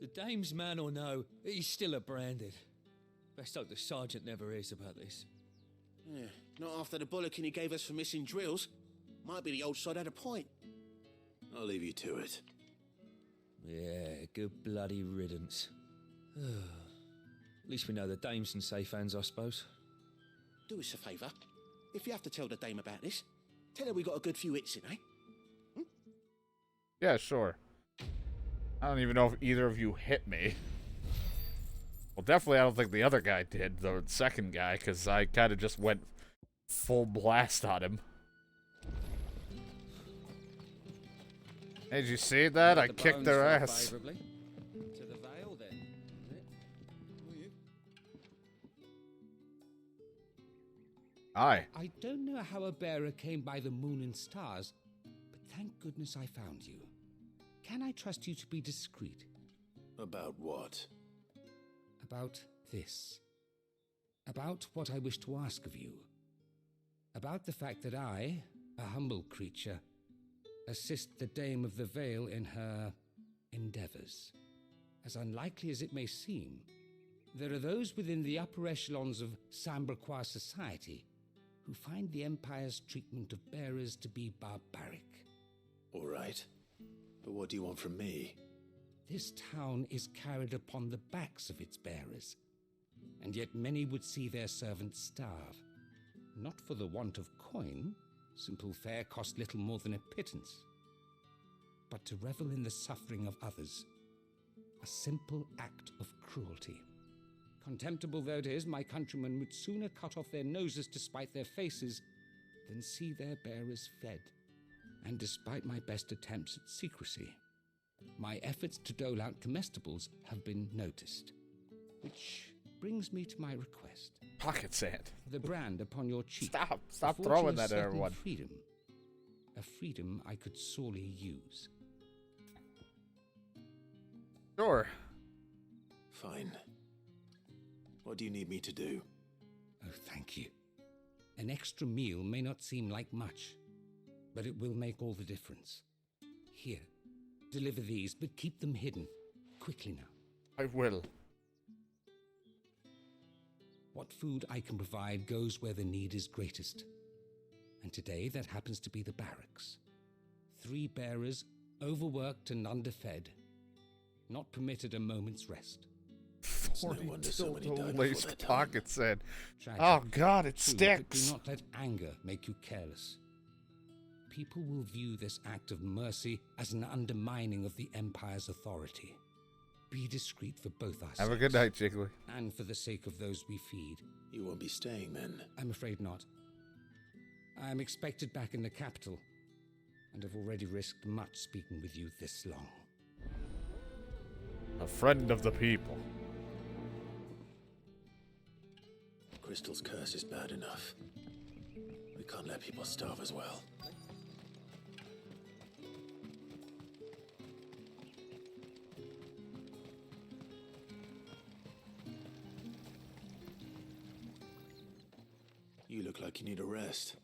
The dame's man or no, he's still a Branded. Best hope the sergeant never hears about this. Yeah, not after the bollocking he gave us for missing drills. Might be the old sod had a point. I'll leave you to it. Yeah, good bloody riddance. At least we know the dame's in safe hands, I suppose. Do us a favour. If you have to tell the dame about this, tell her we got a good few hits in, eh? Yeah, sure. I don't even know if either of you hit me. Well, definitely I don't think the other guy did, the second guy, because I kind of just went full blast on him. Hey, did you see that? I kicked their ass. To the Vale, then, is it? Will you? Aye. I don't know how a bearer came by the moon and stars, but thank goodness I found you. Can I trust you to be discreet? About what? About this. About what I wish to ask of you. About the fact that I, a humble creature, assist the Dame of the Vale in her endeavors. As unlikely as it may seem, there are those within the upper echelons of Samberquois society who find the Empire's treatment of bearers to be barbaric. All right. But what do you want from me? This town is carried upon the backs of its bearers, and yet many would see their servants starve. Not for the want of coin, simple fare cost little more than a pittance, but to revel in the suffering of others, a simple act of cruelty. Contemptible though it is, my countrymen would sooner cut off their noses to spite their faces than see their bearers fed. And despite my best attempts at secrecy, my efforts to dole out comestibles have been noticed. Which brings me to my request. Pocket sand. The brand upon your cheek. Stop throwing that at everyone. Freedom. A freedom I could sorely use. Sure. Fine. What do you need me to do? Oh, thank you. An extra meal may not seem like much, but it will make all the difference. Here, deliver these, but keep them hidden. Quickly now. I will. What food I can provide goes where the need is greatest. And today that happens to be the barracks. 3 bearers, overworked and underfed, not permitted a moment's rest. 42 laced pocket sand. Tragic. Oh God, it True, sticks. But do not let anger make you careless. People will view this act of mercy as an undermining of the Empire's authority. Be discreet for both our sakes. Have a good night, Jiggly. And for the sake of those we feed. You won't be staying then? I'm afraid not. I am expected back in the capital, and have already risked much speaking with you this long. A friend of the people. Crystal's curse is bad enough. We can't let people starve as well. You look like you need a rest.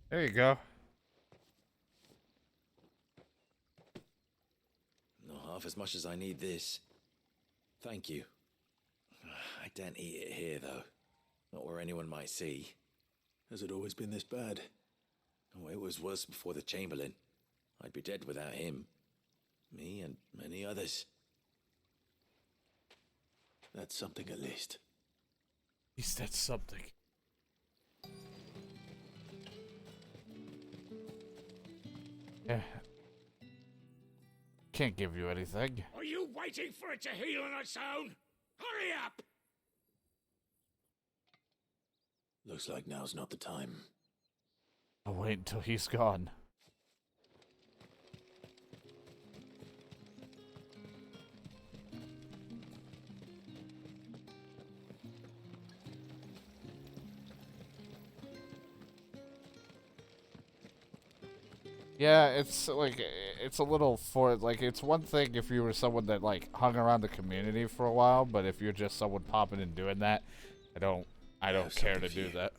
There you go. Not half as much as I need this. Thank you. I daren't eat it here, though. Not where anyone might see. Has it always been this bad? Oh, it was worse before the Chamberlain. I'd be dead without him. Me and many others. That's something at least. He said something. Yeah. Can't give you anything. Are you waiting for it to heal on its own? Hurry up! Looks like now's not the time. I'll wait until he's gone. Yeah, it's like, it's a little it's one thing if you were someone that like hung around the community for a while, but if you're just someone popping and doing that, I don't care to do that.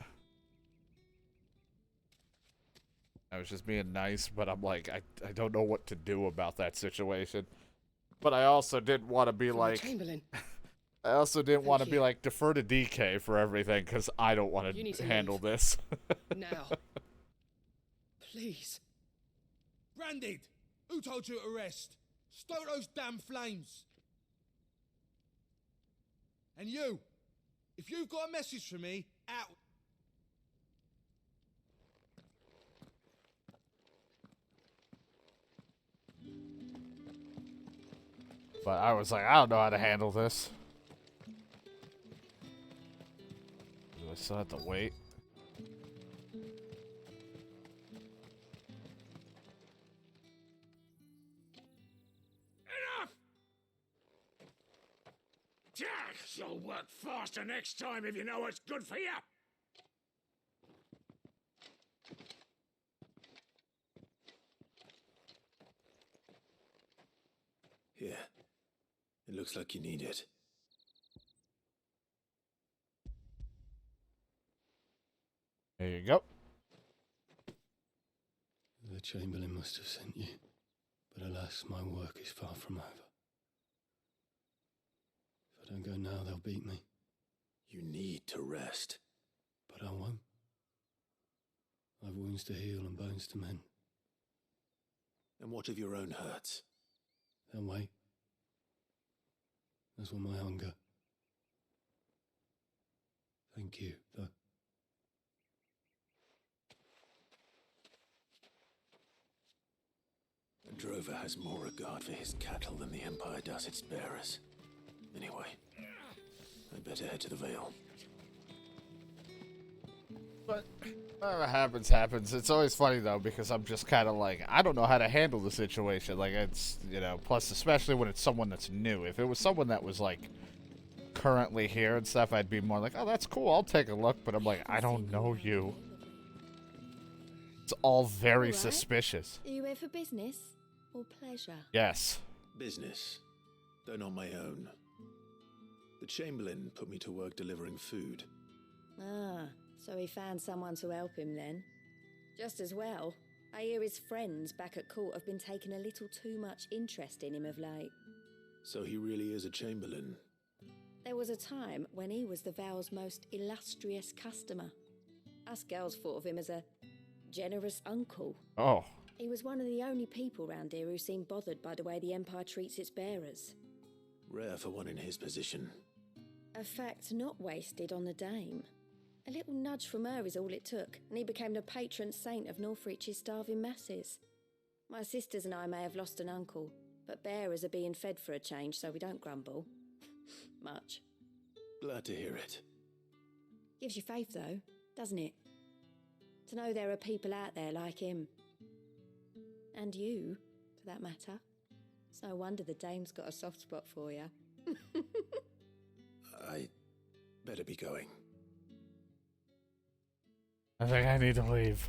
I was just being nice, but I'm like, I don't know what to do about that situation. But I also didn't want to be like, I also didn't want to be like, defer to DK for everything, because I don't want to handle this. Now. Please. Branded! Who told you to rest? Stoke those damn flames! And you, if you've got a message for me, out. But I was like, I don't know how to handle this. Do I still have to wait? Jack, you'll work faster next time if you know what's good for you. Here. It looks like you need it. There you go. The Chamberlain must have sent you, but alas, my work is far from over. If I don't go now, they'll beat me. You need to rest. But I won't. I've wounds to heal and bones to mend. And what of your own hurts? They'll wait. As will my hunger. Thank you, though. A drover has more regard for his cattle than the Empire does its bearers. Anyway, I'd better head to the Vale. But whatever happens, happens. It's always funny, though, because I'm just kind of like, I don't know how to handle the situation. Like, it's, you know, plus, especially when it's someone that's new. If it was someone that was, like, currently here and stuff, I'd be more like, oh, that's cool, I'll take a look. But I'm like, I don't know you. It's all very suspicious. Are you here for business or pleasure? Yes. Business, though not my own. The Chamberlain put me to work delivering food. Ah, so he found someone to help him then. Just as well. I hear his friends back at court have been taking a little too much interest in him of late. So he really is a Chamberlain. There was a time when he was the Vale's most illustrious customer. Us girls thought of him as a generous uncle. Oh. He was one of the only people round here who seemed bothered by the way the Empire treats its bearers. Rare for one in his position. A fact not wasted on the dame. A little nudge from her is all it took, and he became the patron saint of Northreach's starving masses. My sisters and I may have lost an uncle, but bearers are being fed for a change, so we don't grumble. Much. Glad to hear it. Gives you faith, though, doesn't it? To know there are people out there like him. And you, for that matter. It's no wonder the dame's got a soft spot for you. I better be going. I think I need to leave.